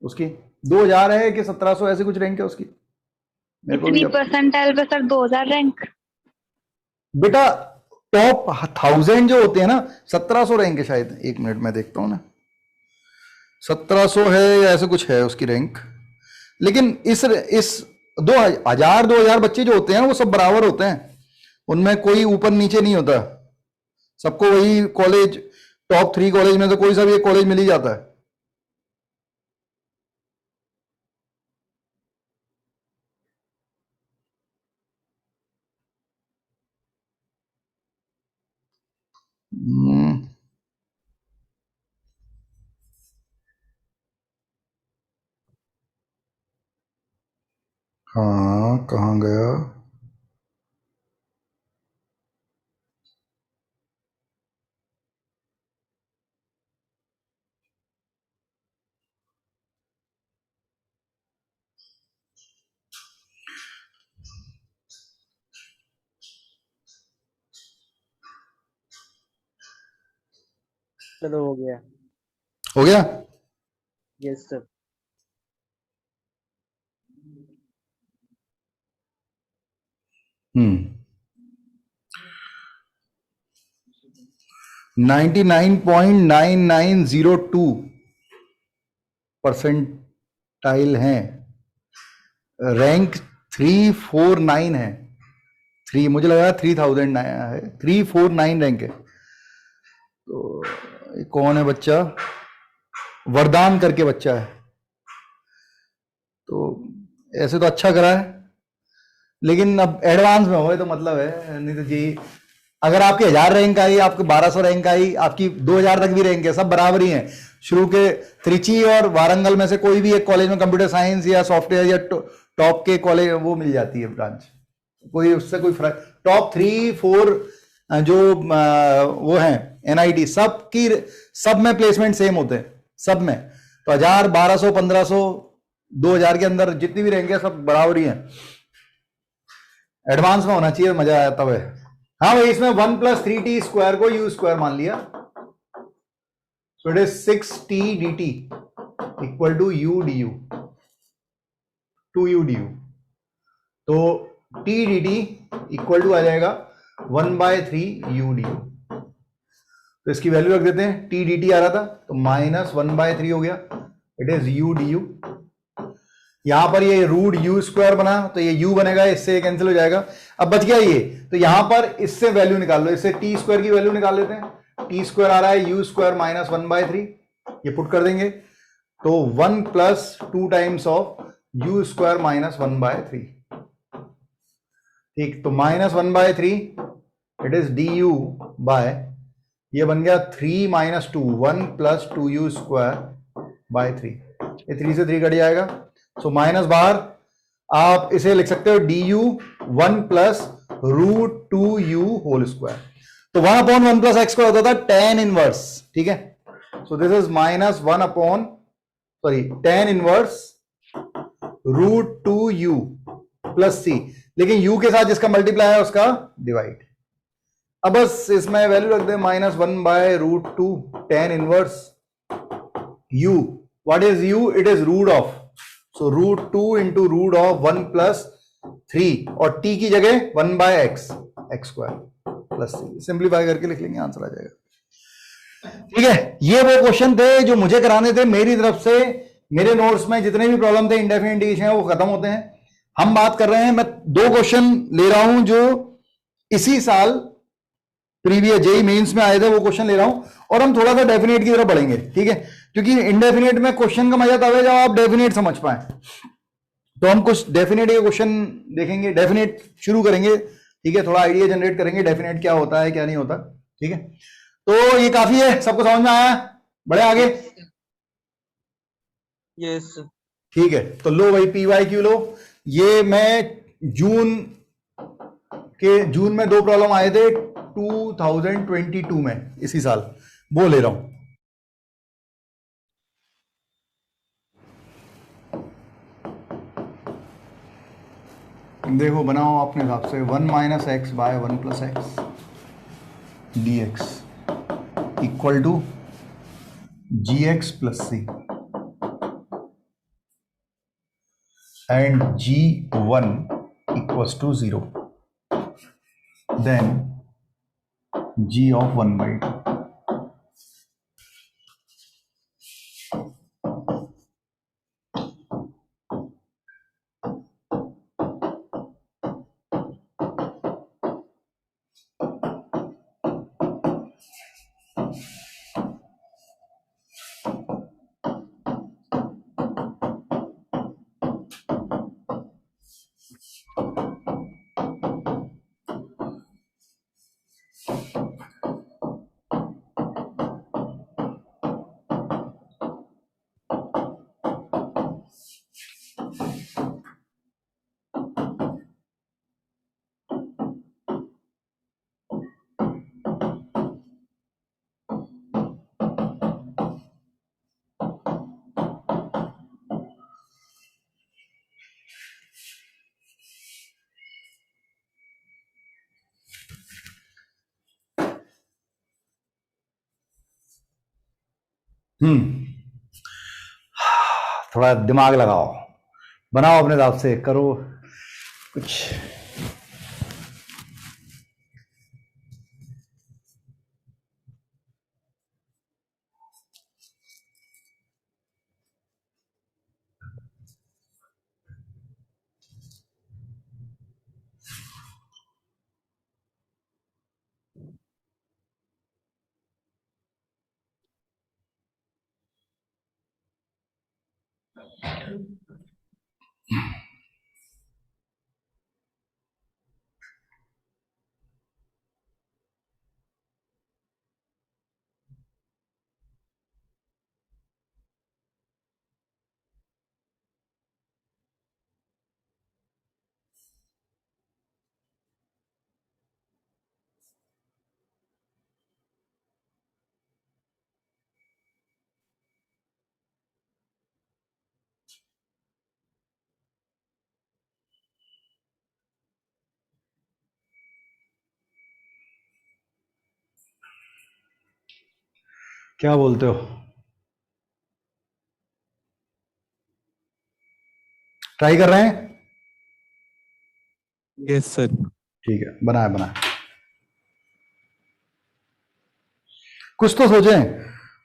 उसकी, 2000 है कि 1700 ऐसे कुछ रैंक है उसकी। मेरे को भी कितनी परसेंटाइल पे सर 2000 रैंक? बेटा टॉप 1000 जो होते हैं ना, 1700 रैंक है शायद। एक मिनट में देखता हूं ना, 1700 है या ऐसे कुछ है उसकी रैंक। लेकिन इस 2000 बच्चे जो होते हैं वो सब बराबर होते हैं, उनमें कोई ऊपर नीचे नहीं होता। सबको वही कॉलेज, टॉप 3 कॉलेज में से कोई सा भी एक कॉलेज मिल ही जाता है। हाँ, कहाँ गया? चलो हो गया। हो गया? Yes sir. हम्म 99.9902 परसेंटाइल हैं। रैंक 349 है। 3 मुझे लगा 3000 है, 349 रैंक है। तो ये कौन है बच्चा? वरदान करके बच्चा है। तो ऐसे तो अच्छा करा है, लेकिन अब एडवांस में हो तो मतलब है। नहीं तो जी, अगर आपकी 1000 रैंक आई, आपकी 1200 रैंक आई, आपकी 2000 तक भी रैंक है, सब बराबर ही हैं। शुरू के त्रिची और वारंगल में से कोई भी एक कॉलेज में कंप्यूटर साइंस या सॉफ्टवेयर या टॉप के कॉलेज वो मिल जाती है ब्रांच, कोई उससे कोई फर्क। टॉप 3-4 जो वो हैं NIT, सब में प्लेसमेंट सेम होते हैं, सब में। तो 1000, 1200, 1500, 2000 के अंदर जितनी भी रैंक है सब बराबर ही हैं। एडवांस में होना चाहिए, मजा आया तब है। हाँ भाई, इसमें 1+3t² को u² मान लिया। So it is 6t dt equal to u du, 2u du। तो t dt इक्वल टू आ जाएगा 1/3 u du। तो इसकी वैल्यू रख देते हैं। t dt आ रहा था तो -1/3 हो गया, इट इज u du। यहां पर ये रूट u² बना तो ये u बनेगा, इससे कैंसिल हो जाएगा। अब बच गया ये, तो यहां पर इससे वैल्यू निकाल लो, इससे t² की वैल्यू निकाल लेते हैं। t² आ रहा है u² -1/3, ये पुट कर देंगे तो 1 + 2 टाइम्स ऑफ u² -1/3। ठीक, तो -1/3 इट इज du बाय, ये बन गया 3 - 2, 1 + 2u² /3। ये 3 से 3 कट जाएगा, सो माइनस बाहर। आप इसे लिख सकते हो du 1 + √2u²। तो 1/1 + x² होता था tan इनवर्स, ठीक है। सो this is tan inverse √2u + c, लेकिन u के साथ जिसका मल्टीप्लाई है उसका डिवाइड। अब बस इसमें वैल्यू रख दे -1/√2 tan inverse u। What is u? It is root of, so √2 into √1 + 3 और t की जगह 1/x x² plus c। Simplify करके लिख लेंगे, आंसर आ जाएगा। ठीक है, ये वो क्वेश्चन थे जो मुझे कराने थे मेरी तरफ से। मेरे नोट्स में जितने भी प्रॉब्लम थे इंडेफिनिट इंटीग्रेशन है वो खत्म होते हैं। हम बात कर रहे हैं, मैं 2 क्वेश्चन ले रहा हूं जो इसी साल प्रीवियस जेई मेंस में आए थे, वो क्वेश्चन ले रहा हूं और हम थोड़ा सा डेफिनेट की तरफ बढ़ेंगे। ठीक है, क्योंकि इंडेफिनेट में क्वेश्चन का मजा तब है जब आप डेफिनेट समझ पाए। तो हम कुछ डेफिनेट के क्वेश्चन देखेंगे, डेफिनेट शुरू करेंगे। ठीक है, थोड़ा आइडिया जनरेट करेंगे डेफिनेट क्या होता है क्या नहीं होता। ठीक है, तो ये काफी है, सबको समझ में आया? बढ़े आगे? यस ठीक है, तो लो भाई PYQ लो। ये मैं जून में 2 प्रॉब्लम आए थे 2022 में, इसी साल, वो ले रहा हूं। देखो बनाओ अपने हिसाब से। 1 - x बाय 1 + x dx equal to gx + c and g1 = 0, then g of 1/2। थोड़ा दिमाग लगाओ, बनाओ अपने हिसाब से, करो कुछ। क्या बोलते हो? ट्राई कर रहे हैं? Yes sir. ठीक है, बनाए बनाए। कुछ तो सोचें,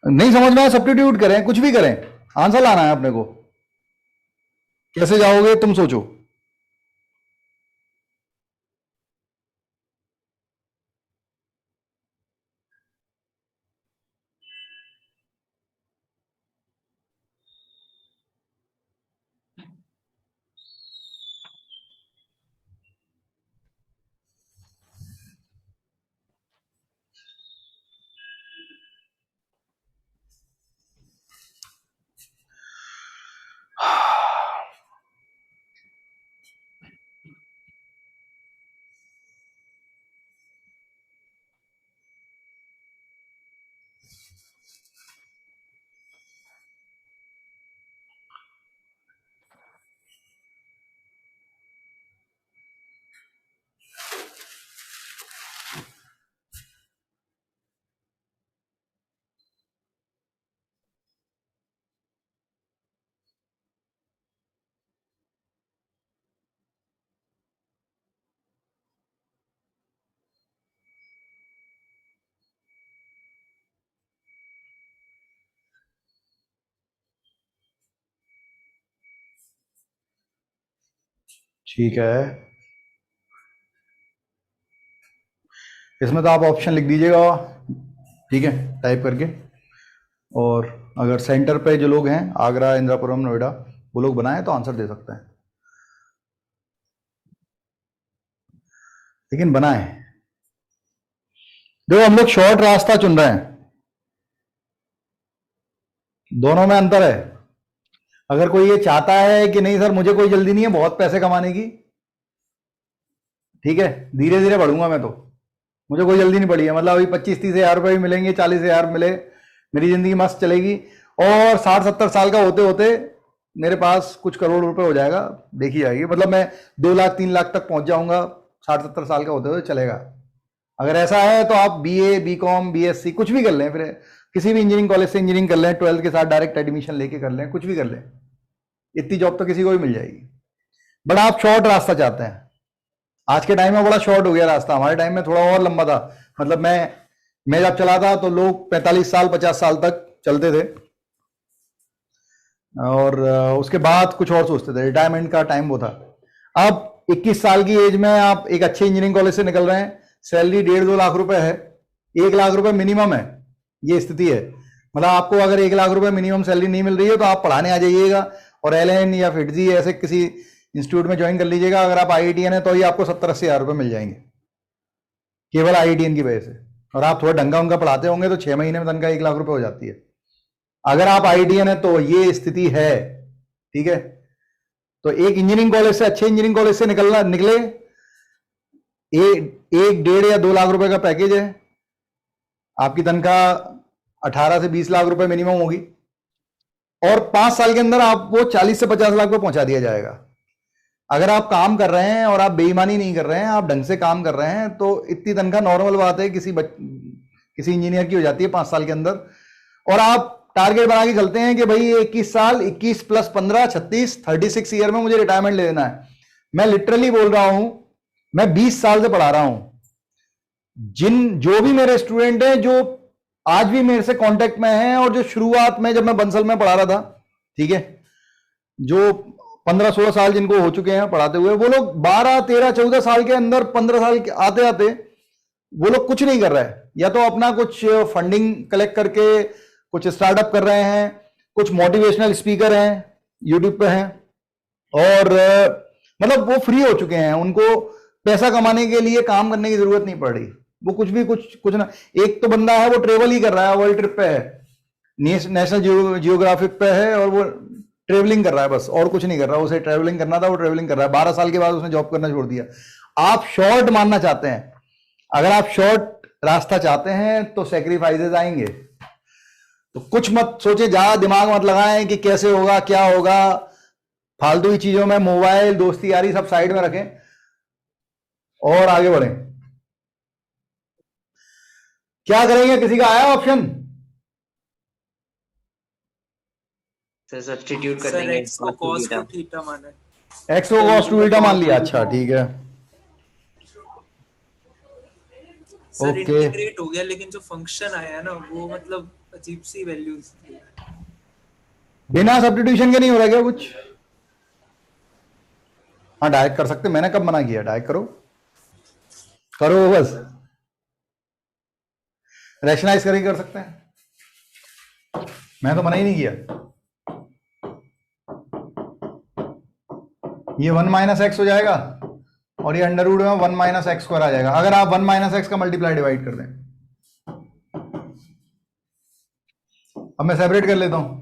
नहीं समझ में आया सब्स्टिट्यूट करें, कुछ भी करें, आंसर लाना है अपने को। कैसे जाओगे तुम सोचो। ठीक है, इसमें तो आप ऑप्शन लिख दीजिएगा, ठीक है, टाइप करके। और अगर सेंटर पे जो लोग हैं आगरा, इंदिरापुरम, नोएडा, वो लोग बनाए तो आंसर दे सकते हैं, लेकिन बनाए। देखो हम लोग शॉर्ट रास्ता चुन रहे हैं, दोनों में अंतर है। अगर कोई ये चाहता है कि नहीं सर मुझे कोई जल्दी नहीं है बहुत पैसे कमाने की, ठीक है, धीरे धीरे बढ़ूंगा मैं, तो मुझे कोई जल्दी नहीं पड़ी है, मतलब अभी 25-30 हज़ार रुपये भी मिलेंगे, 40 हज़ार मिले, मेरी जिंदगी मस्त चलेगी, और 60-70 साल का होते होते मेरे पास कुछ करोड़ रुपए हो जाएगा, देखी जाएगी, मतलब मैं 2 लाख 3 लाख तक पहुंच जाऊंगा 60-70 साल का होते हुए, चलेगा। अगर ऐसा है तो आप BA, BCom, BSc कुछ भी कर लें, फिर किसी भी इंजीनियरिंग कॉलेज से इंजीनियरिंग कर लें, 12th के साथ डायरेक्ट एडमिशन लेके कर लें, कुछ भी कर लें, इतनी जॉब तो किसी को भी मिल जाएगी। बट आप शॉर्ट रास्ता चाहते हैं, आज के टाइम में बड़ा शॉर्ट हो गया रास्ता, हमारे टाइम में थोड़ा और लंबा था। मतलब मैं जब चला था तो लोग 45 साल 50 साल तक चलते थे, और उसके बाद कुछ और सोचते थे, रिटायरमेंट का टाइम वो था। अब 21 साल की एज में आप एक अच्छे इंजीनियरिंग कॉलेज से निकल रहे हैं, सैलरी 1.5-2 लाख रुपए है, 1 लाख रुपए मिनिमम है, ये स्थिति है। मतलब आपको अगर 1 लाख रुपए मिनिमम सैलरी नहीं मिल रही है तो आप पढ़ाने आ जाइएगा और LN या FITZY ऐसे किसी इंस्टीट्यूट में ज्वाइन कर लीजिएगा। अगर आप IITian है तो ही आपको 70-80 हज़ार रुपए मिल जाएंगे केवल IITian की वजह से, और आप थोड़ा ढंगा उंगा पढ़ाते होंगे तो 6 महीने में तनख्वाह 1 लाख रुपए हो जाती है। अगर आप IITian है तो ये स्थिति है, ठीक है। तो एक इंजीनियरिंग कॉलेज से, अच्छे इंजीनियरिंग कॉलेज से निकले, 1-1.5 या 2 लाख रुपए का पैकेज है, आपकी तनख्वाह 18 से 20 लाख रुपए मिनिमम होगी, और 5 साल के अंदर आपको 40 से 50 लाख पे पहुंचा दिया जाएगा। अगर आप काम कर रहे हैं और आप बेईमानी नहीं कर रहे हैं, आप ढंग से काम कर रहे हैं, तो इतनी तनख्वाह नॉर्मल बात है, किसी इंजीनियर की हो जाती है 5 साल के अंदर। और आप टारगेट बना के चलते हैं कि भाई 21 साल, 21 प्लस 15, 36 ईयर में मुझे रिटायरमेंट ले लेना है। मैं लिटरली बोल रहा हूं, मैं 20 साल से पढ़ा रहा हूं, जो भी मेरे स्टूडेंट हैं जो आज भी मेरे से कांटेक्ट में हैं, और जो शुरुआत में जब मैं बंसल में पढ़ा रहा था, ठीक है, जो 15-16 साल जिनको हो चुके हैं पढ़ाते हुए, वो लोग 12, 13, 14 साल के अंदर, 15 साल के आते आते वो लोग कुछ नहीं कर रहे हैं, या तो अपना कुछ फंडिंग कलेक्ट करके कुछ स्टार्टअप कर रहे हैं, कुछ मोटिवेशनल स्पीकर हैं, यूट्यूब पे हैं, और मतलब वो फ्री हो चुके हैं, उनको पैसा कमाने के लिए काम करने की जरूरत नहीं पड़ रही, वो कुछ ना। एक तो बंदा है वो ट्रेवल ही कर रहा है, वर्ल्ड ट्रिप पे है, नेशनल जियोग्राफिक पे है, और वो ट्रेवलिंग कर रहा है बस, और कुछ नहीं कर रहा। उसे ट्रेवलिंग करना था, वो ट्रेवलिंग कर रहा है। 12 साल के बाद उसने जॉब करना छोड़ दिया। आप शॉर्ट मानना चाहते हैं, अगर आप शॉर्ट रास्ता चाहते हैं तो सेक्रीफाइसेस आएंगे। तो कुछ मत सोचे, ज्यादा दिमाग मत लगाएं कि कैसे होगा क्या होगा, फालतू की चीजों में मोबाइल, दोस्ती यारी सब साइड में रखें और आगे बढ़ें। क्या करेंगे, किसी का आया ऑप्शन? सब्स्टिट्यूट कर सर देंगे, x को cos को थीटा माना है। एक्स को cos टू थीटा मान लिया, अच्छा ठीक है, सर ओके। इंटीग्रेट हो गया, लेकिन जो फंक्शन आया है ना वो मतलब अजीब सी वैल्यूज, बिना सब्स्टिट्यूशन के नहीं हो रहा क्या कुछ? हाँ डायरेक्ट कर सकते, मैंने कब मना किया? डायरेक्ट करो बस, रैशनलाइज करके कर सकते हैं, मैं तो मना ही नहीं किया। ये 1 माइनस एक्स हो जाएगा और ये अंडर रूट में 1 माइनस एक्स स्क्वायर आ जाएगा, अगर आप 1 माइनस एक्स का मल्टीप्लाई डिवाइड कर दें। अब मैं सेपरेट कर लेता हूं,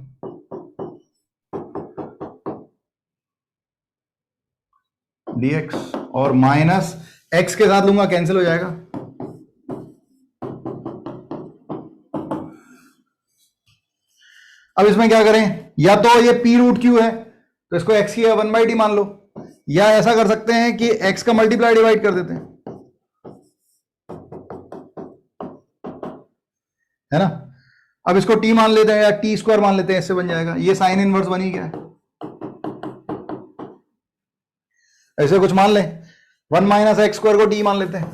dx, और माइनस एक्स के साथ लूंगा, कैंसिल हो जाएगा। अब इसमें क्या करें, या तो ये p रूट क्यू है तो इसको x की 1/d मान लो, या ऐसा कर सकते हैं कि x का मल्टीप्लाई डिवाइड कर देते हैं, है ना। अब इसको t मान लेते हैं या t स्क्वायर मान लेते हैं, इससे बन जाएगा, ये साइन इनवर्स बन ही गया है। ऐसे कुछ मान लें, 1 माइनस एक्स स्क्वायर को t मान लेते हैं,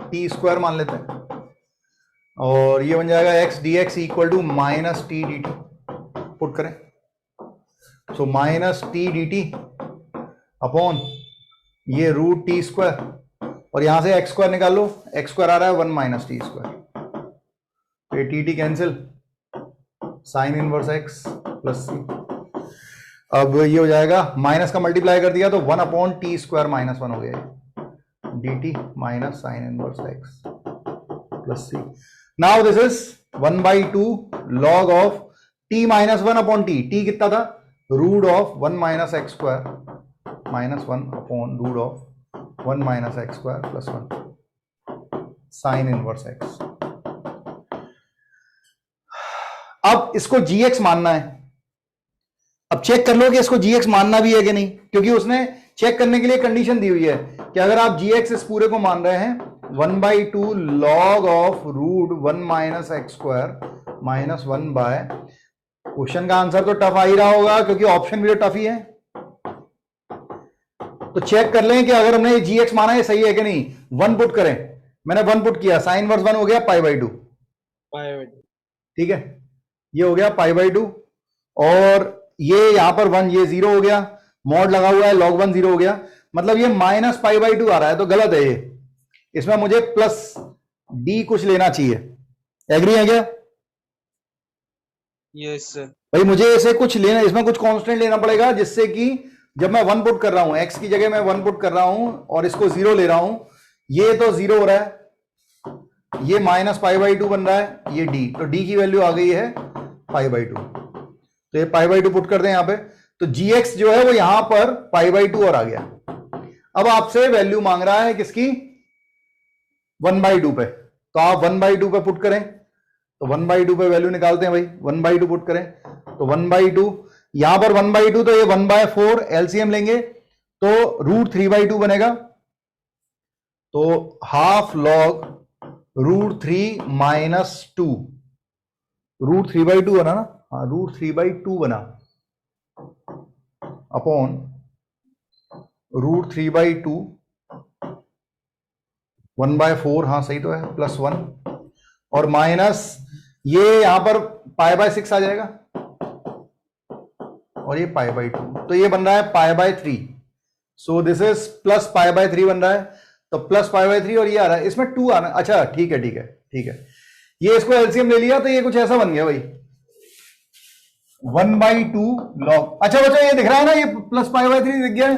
t स्क्वायर मान लेते हैं, और ये बन जाएगा x dx equal to minus T D T. Put करें, so minus T D T upon ये रूट टी स्क्वायर, और यहां से एक्स स्क्वायर निकाल लो, एक्स स्क्वायर आ रहा है 1 माइनस टी स्क्वायर, ये T T cancel, sine inverse x plus C. अब ये हो जाएगा, माइनस का मल्टीप्लाई कर दिया तो 1 अपॉन टी स्क्वायर माइनस 1 हो गया, d t minus sine inverse x plus c. Now this is 1/2 log of t minus 1 upon t, t कितना था, root of 1 minus x square minus 1 upon root of 1 minus x square plus 1 sine inverse x. अब इसको gx मानना है। अब चेक कर लो कि इसको gx मानना भी है कि नहीं, क्योंकि उसने चेक करने के लिए कंडीशन दी हुई है कि अगर आप gx इस पूरे को मान रहे हैं 1/2 log of root 1 minus x square minus 1 bye, question का आंसर तो टफ आ ही रहा होगा क्योंकि ऑप्शन भी तो टफ ही है। तो चेक कर लें कि अगर हमने gx माना है सही है कि नहीं। 1 पुट करें, मैंने 1 पुट किया, साइन वर्स 1 हो गया π/2, ठीक है, ये हो गया π/2, और ये यहां पर 1, ये 0 हो गया, मॉड लगा हुआ है, log 1 0 हो गया, मतलब ये माइनस π/2 आ रहा है, तो गलत है ये, इसमें मुझे प्लस d कुछ लेना चाहिए। एग्री है क्या? Yes sir. भाई मुझे इसे कुछ लेना, इसमें कुछ कांस्टेंट लेना पड़ेगा, जिससे कि जब मैं 1 पुट कर रहा हूं, x की जगह मैं 1 पुट कर रहा हूं और इसको 0 ले रहा हूं, ये तो 0 हो रहा है, ये माइनस π/2 बन रहा है, ये d, तो d की वैल्यू आ गई है π/2, तो ये π/2 पुट कर दें यहां पे, तो gx जो है वो यहां पर π/2 और आ गया। अब आपसे वैल्यू मांग रहा है किसकी, 1/2 पे, तो आप 1/2 पे पुट करें, तो 1/2 पे वैल्यू निकालते हैं भाई, 1/2 पुट करें तो 1/2, यहां पर 1/2 तो ये 1/4 एलसीएम लेंगे तो रूट 3/2 बनेगा, तो half log root 3 minus 2, root 3/2 बना ना, हाँ रूट 3/2 बना अपॉन रूट 3/2 1/4, हाँ सही तो है, प्लस 1 और माइनस ये यहां पर π/6 आ जाएगा और ये π/2, तो ये बन रहा है π/3, सो दिस इज प्लस π/3 बन रहा है, तो प्लस π/3 और ये आ रहा है, इसमें 2 आना, अच्छा ठीक है ठीक है ठीक है, ये इसको एलसीएम ले लिया तो ये कुछ ऐसा बन गया भाई 1/2 लॉग, अच्छा बच्चा ये दिख रहा है ना, ये प्लस π/3 दिख गया है,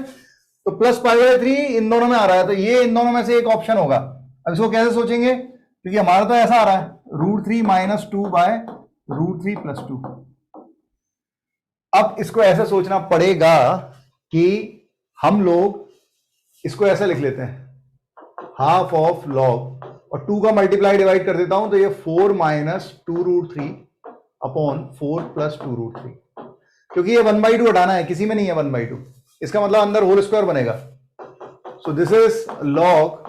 तो प्लस π/3 इन दोनों में आ रहा है, तो ये इन दोनों में से एक ऑप्शन होगा। अब इसको कैसे सोचेंगे, क्योंकि हमारा तो ऐसा आ रहा है root 3 minus 2 by root 3 plus 2। अब इसको ऐसे सोचना पड़ेगा कि हम लोग इसको ऐसे लिख लेते हैं, हाफ ऑफ लॉग, और 2 का मल्टीप्लाई डिवाइड कर देता हूं, तो ये 4 minus 2 root 3 upon 4 plus 2 root 3, क्योंकि ये 1/2 हटाना है, किसी में नहीं है 1/2, इसका मतलब अंदर होल स्क्वायर बनेगा, so this is log,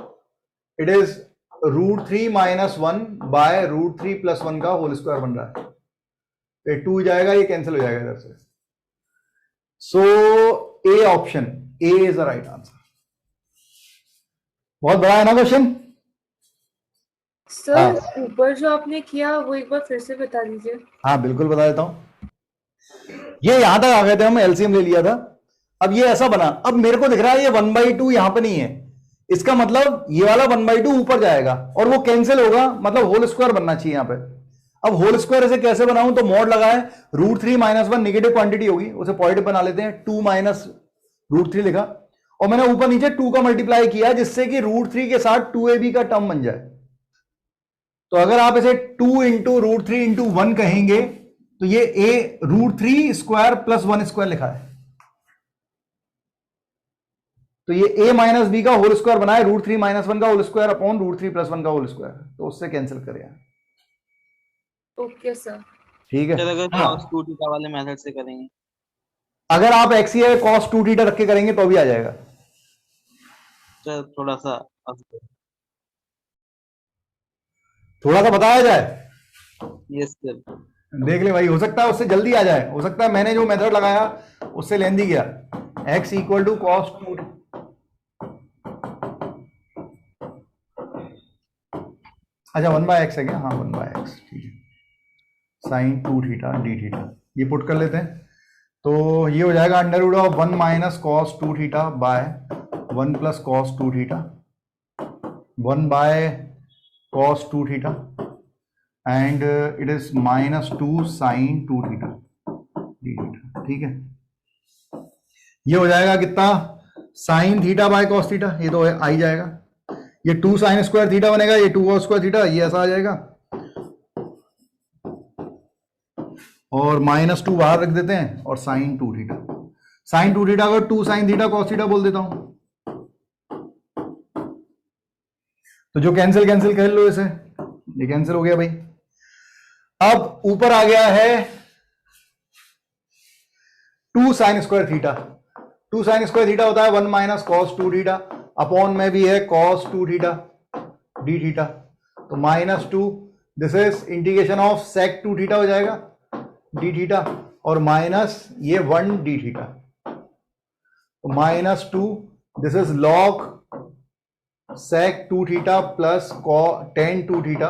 it is root 3 minus 1 by root 3 plus 1 का होल स्क्वायर बन रहा है, तो 2 जाएगा, ये कैंसिल हो जाएगा इधर से, so A option, A is the right answer. बहुत बड़ा है ना क्वेश्चन? सर ऊपर जो आपने किया वो एक बार फिर से बता दीजिए। हाँ बिल्कुल बता देता हूं, ये यहां तक आ गए थे, हम एलसीएम ले लिया था, अब ये ऐसा बना, अब मेरे को दिख रहा है ये 1/2 यहां पे नहीं है, इसका मतलब ये वाला 1/2 ऊपर जाएगा और वो कैंसिल होगा, मतलब होल स्क्वायर बनना चाहिए यहां पे। अब होल स्क्वायर ऐसे कैसे बनाऊं, तो मॉड लगाए, रूट 3 माइनस 1 निगेटिव क्वांटिटी होगी, उसे पॉजिटिव बना लेते हैं, 2 माइनस रूट 3 लिखा, और मैंने ऊपर नीचे 2 का मल्टीप्लाई किया, जिससे कि रूट 3 के साथ 2ab का टर्म बन जाए। तो अगर आप इसे 2 इंटू रूट 3 इंटू 1 कहेंगे, तो ये a root 3 square plus 1 square लिखा है, तो ये a माइनस बी का होल स्क्वायर बना है, रूट 3 माइनस 1 का whole square upon root 3 plus 1 का होल स्क्वायर, तो उससे कैंसिल करें। ओके सर, ठीक है, अगर cos 2 थीटा वाले मेथड से करेंगे, अगर आप एक्स या cos 2 थीटा रख के करेंगे तो भी आ जाएगा। चल थोड़ा सा बताया जाए, यस सर। देख ले भाई, हो सकता है उससे जल्दी आ जाए, हो सकता है मैंने जो मेथड लगाया उससे लेंदी गया, x इक्वल टू cos 2, अच्छा 1/x है क्या, हाँ 1/x, ठीक है, साइन 2 थीटा डी थीटा, ये पुट कर लेते हैं, तो ये हो जाएगा under root of 1 minus cos 2 theta by 1 plus cos 2 theta 1 by cos 2 theta and it is minus 2 sine 2 theta d theta. ठीक है, ये हो जाएगा कितना, sine theta by cos theta, ये तो आ ही जाएगा। ये 2 साइन स्क्वायर थीटा बनेगा, ये 2 कॉस स्क्वायर थीटा, ये ऐसा आ जाएगा और माइनस 2 बाहर रख देते हैं और साइन 2 थीटा। साइन 2 थीटा को 2 साइन थीटा कॉस थीटा बोल देता हूं, तो जो कैंसिल कैंसिल कर लो इसे, ये कैंसिल हो गया भाई। अब ऊपर आ गया है 2 sine square theta. 2 sine square theta होता है 1 माइनस कॉस 2 थीटा, अपॉन में भी है कॉस 2 थीटा डी थीटा, तो minus 2, this is integration of sec 2 theta हो जाएगा डी थीटा और माइनस ये 1 डी थीटा, तो minus 2, this is log sec 2 theta plus tan 2 theta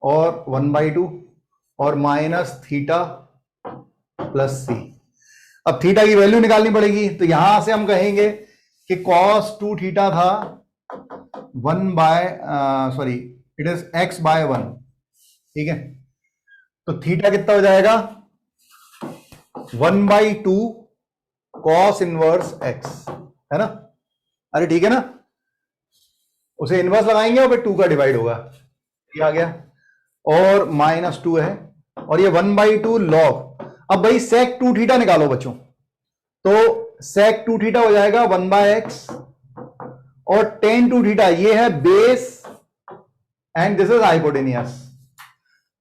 और 1/2 और माइनस थीटा प्लस सी। अब थीटा की वैल्यू निकालनी पड़ेगी, तो यहां से हम कहेंगे कि cos 2 थीटा था इट इज x बाय 1। ठीक है, तो थीटा कितना हो जाएगा 1/2 cos इनवर्स x, है ना। अरे ठीक है ना, उसे इनवर्स लगाएंगे और फिर 2 का डिवाइड होगा, ये आ गया और माइनस 2 है और ये 1/2 लॉग। अब भाई sec 2 थीटा निकालो बच्चों, तो sec 2 थीटा हो जाएगा 1/x और tan 2 थीटा ये है base and this is hypotenuse,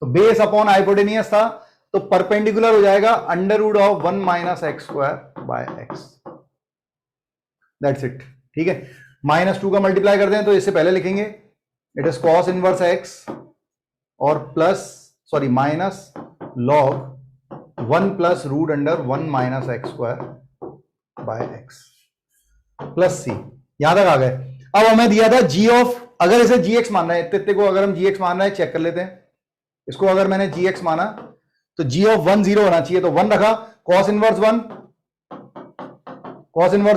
तो बेस अपॉन हाइपोटेनियस था, तो परपेंडिकुलर हो जाएगा under root of 1 minus x square by x, that's it. ठीक है, माइनस 2 का मल्टीप्लाई कर दें तो इससे पहले लिखेंगे it is cos inverse X और plus minus log 1 plus root under 1 minus x square by x plus C. यहां तक आ गए। अब हमें दिया था जी ऑफ, अगर इसे जी एक्स मान रहे हैं, इतने को अगर हम जी एक्स मान रहे हैं, चेक कर लेते हैं इसको। अगर मैंने जी एक्स माना तो जी ऑफ 1 0 होना चाहिए, तो 1 रखा, कॉस इनवर्स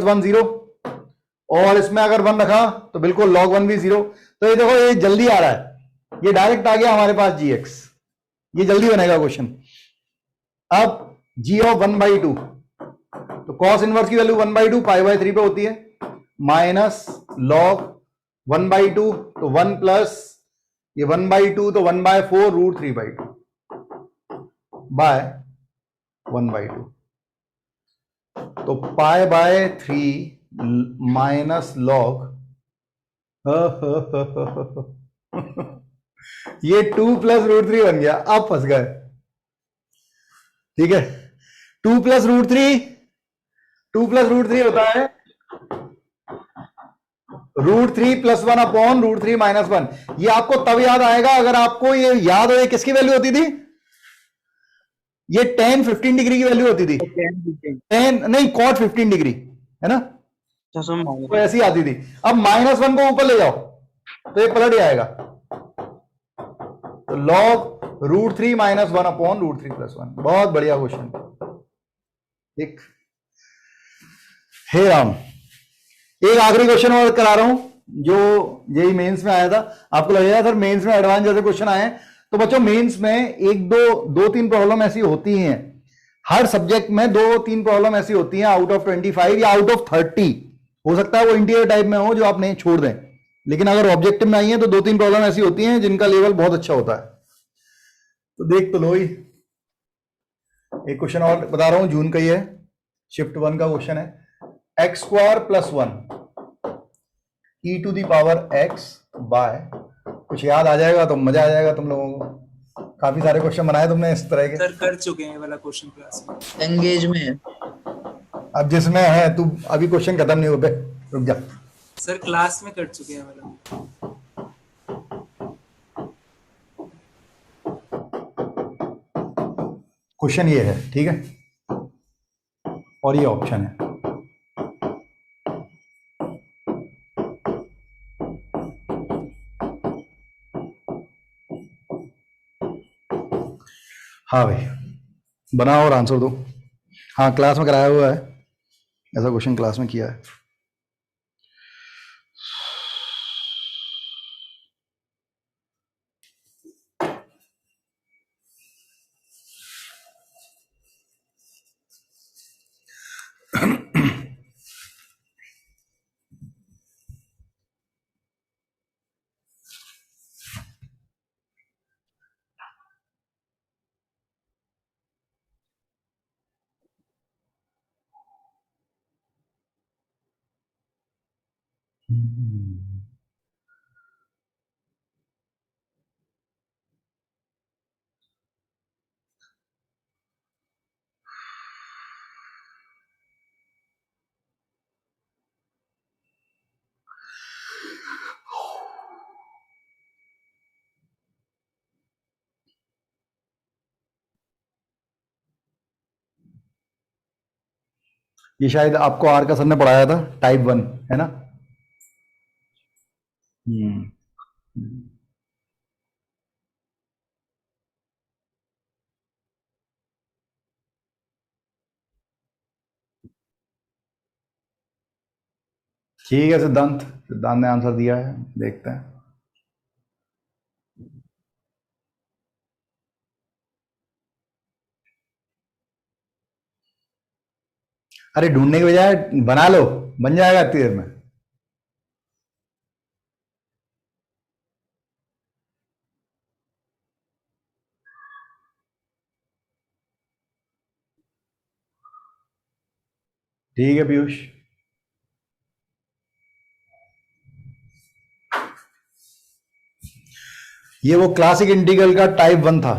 1 0 और इसमें अगर 1 रखा तो बिल्कुल लॉग 1 भी 0। तो ये देखो, ये जल्दी आ रहा है, ये डायरेक्ट आ गया हमारे पास जी एक्स, ये जल्दी बनेगा क्वेश्चन। अब जी ऑफ 1/2, तो कॉस इनवर्स की वैल्यू 1/2 π/3 पे होती है, माइनस लॉग 1/2, तो 1 प्लस ये 1/2 तो 1/4 रूट 3/2 बाय 1/2, तो π/3 माइनस लॉग ये 2 प्लस रूट 3 बन गया। अब फंस गए, ठीक है। 2 प्लस रूट 3 होता है root 3 plus 1 upon root 3 minus 1। ये आपको तब याद आएगा अगर आपको ये याद हो, ये किसकी वैल्यू होती थी, ये tan 15 डिग्री की वैल्यू होती थी, tan नहीं cot 15 डिग्री, है ना, तो ऐसी आती थी। अब -1 को ऊपर ले जाओ तो ये पलट आएगा, तो log root 3 minus 1 upon root 3 plus 1। बहुत बढ़िया क्वेश्चन, ठीक। हे राम, एक आखिरी क्वेश्चन और करा रहा हूं जो जेई मेंस में आया था। आपको लगेगा सर मेंस में एडवांस जैसे क्वेश्चन आए हैं, तो बच्चों मेंस में 2-3 प्रॉब्लम ऐसी होती हैं, हर सब्जेक्ट में 2-3 प्रॉब्लम ऐसी होती हैं आउट ऑफ 25 या आउट ऑफ 30। हो सकता है वो इंटीरियर टाइप में हो जो आप नहीं छोड़ दें, लेकिन अगर ऑब्जेक्टिव में आई है तो 2-3 प्रॉब्लम ऐसी होती हैं जिनका लेवल बहुत अच्छा होता है। तो देख तो लो ही, एक क्वेश्चन और बता रहा हूं, जून का ही है, शिफ्ट 1 का क्वेश्चन है। x² + 1 e to the power x by, कुछ याद आ जाएगा तो मजा आ जाएगा तुम लोगों को। काफी सारे क्वेश्चन बनाए तुमने इस तरह के। सर कर चुके हैं वाला क्वेश्चन क्लास में, एंगेज में है। अब जिसमें है तू, अभी क्वेश्चन खत्म नहीं हो पे, रुक जा। सर क्लास में कर चुके हैं वाला। क्वेश्चन ये है, ठीक है, और ये ऑप्शन है। हाँ भाई बनाओ और आंसर दो। हाँ, क्लास में कराया हुआ है, ऐसा क्वेश्चन क्लास में किया है। ये शायद आपको आर का सर ने पढ़ाया था, टाइप 1 है ना? हम्म। ठीक है सिद्धांत, सिद्धांत ने आंसर दिया है, देखते हैं। अरे ढूंढने के बजाय बना लो, बन जाएगा इतनी देर में। ठीक है पीयूष। ये वो क्लासिक इंटीग्रल का टाइप 1 था।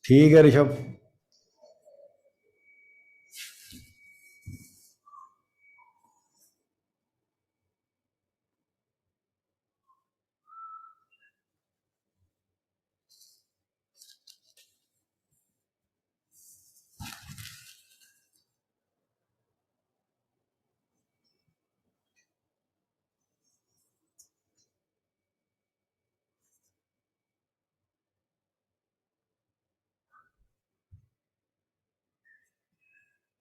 ठीक है ऋषभ।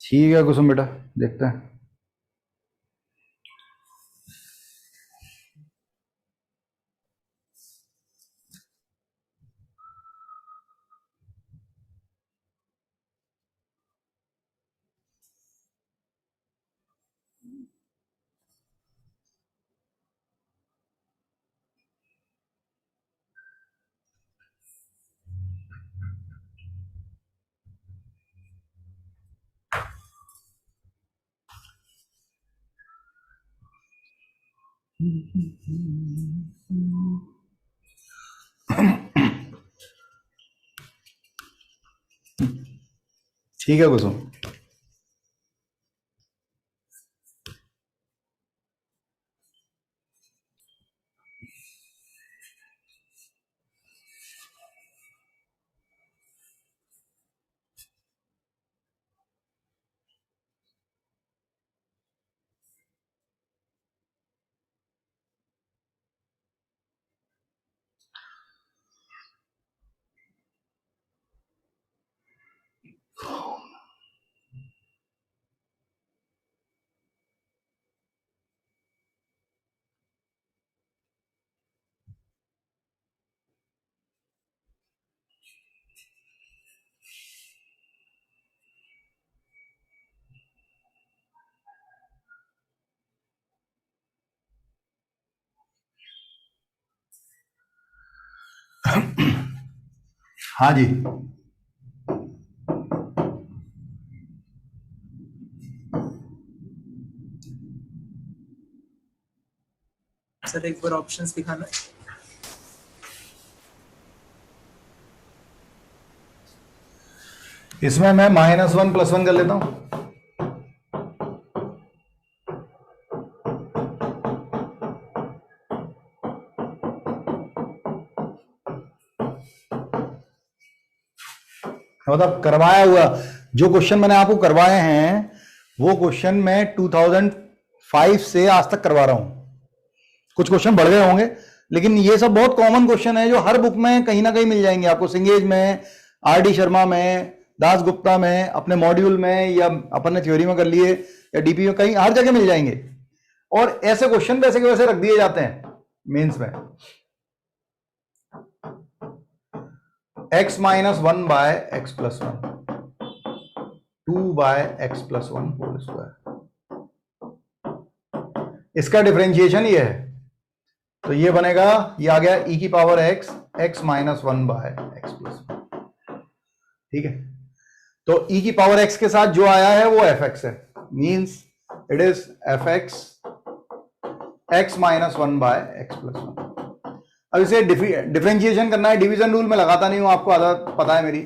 ठीक है कुसुम बेटा, देखते हैं। ठीक है कुसुम। हाँ जी। सर एक बार ऑप्शंस दिखाना। इसमें मैं -1 +1 कर लेता हूं। मतलब करवाया हुआ जो क्वेश्चन मैंने आपको करवाए हैं वो क्वेश्चन मैं 2005 से आज तक करवा रहा हूं। कुछ क्वेश्चन बढ़ गए होंगे लेकिन ये सब बहुत कॉमन क्वेश्चन है जो हर बुक में कहीं ना कहीं मिल जाएंगे आपको, सिंगेज में, आर.डी. शर्मा में, दास गुप्ता में, अपने मॉड्यूल में, या अपन ने थ्योरी में कर लिए, या डीपी में, कहीं हर जगह मिल जाएंगे। और ऐसे क्वेश्चन वैसे के वैसे रख दिए जाते हैं मेंस में। x minus 1 by x plus 1, 2 by x plus 1 whole square, इसका डिफरेंशिएशन ये है, तो ये बनेगा, ये आ गया e की power x, x minus 1 by x plus 1। ठीक है, तो e की पावर x के साथ जो आया है वो fx है, means it is fx x minus 1 by x plus 1। अब इसे डिफरेंशिएशन करना है, डिवीजन रूल में लगाता नहीं हूं, आपको आदत पता है मेरी,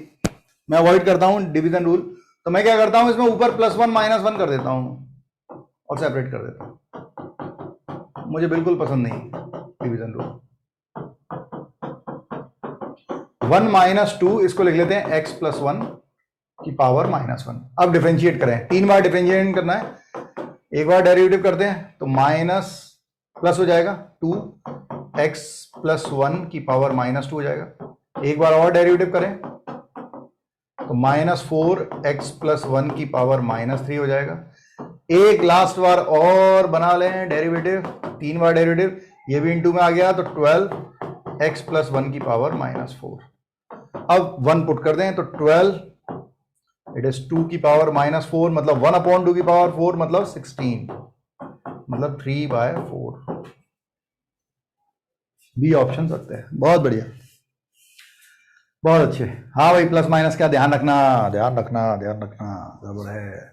मैं अवॉइड करता हूं डिवीजन रूल। तो मैं क्या करता हूं, इसमें ऊपर +1 -1 कर देता हूं और सेपरेट कर देता हूं। मुझे बिल्कुल पसंद नहीं डिवीजन रूल। 1 - 2 इसको लिख लेते हैं x प्लस 1 की पावर -1। अब डिफरेंशिएट करें, 3 बार डिफरेंशिएट करना है, एक बार डेरिवेटिव करते हैं तो माइनस प्लस हो जाएगा 2x प्लस 1 की पावर -2 हो जाएगा। एक बार और डेरिवेटिव करें तो -4x प्लस 1 की पावर -3 हो जाएगा। एक लास्ट बार और बना लें डेरिवेटिव, 3 बार डेरिवेटिव, ये भी इनटू में आ गया तो 12x प्लस 1 की पावर -4। अब 1 पुट कर दें तो 12, इट इज 2 की पावर -4, मतलब 1/2 की पावर 4 मतलब 16, मतलब 3/4। बी ऑप्शन सकते हैं। बहुत बढ़िया, बहुत अच्छे। हाँ भाई, प्लस माइनस का ध्यान रखना, ध्यान रखना, ध्यान रखना, गड़बड़ है।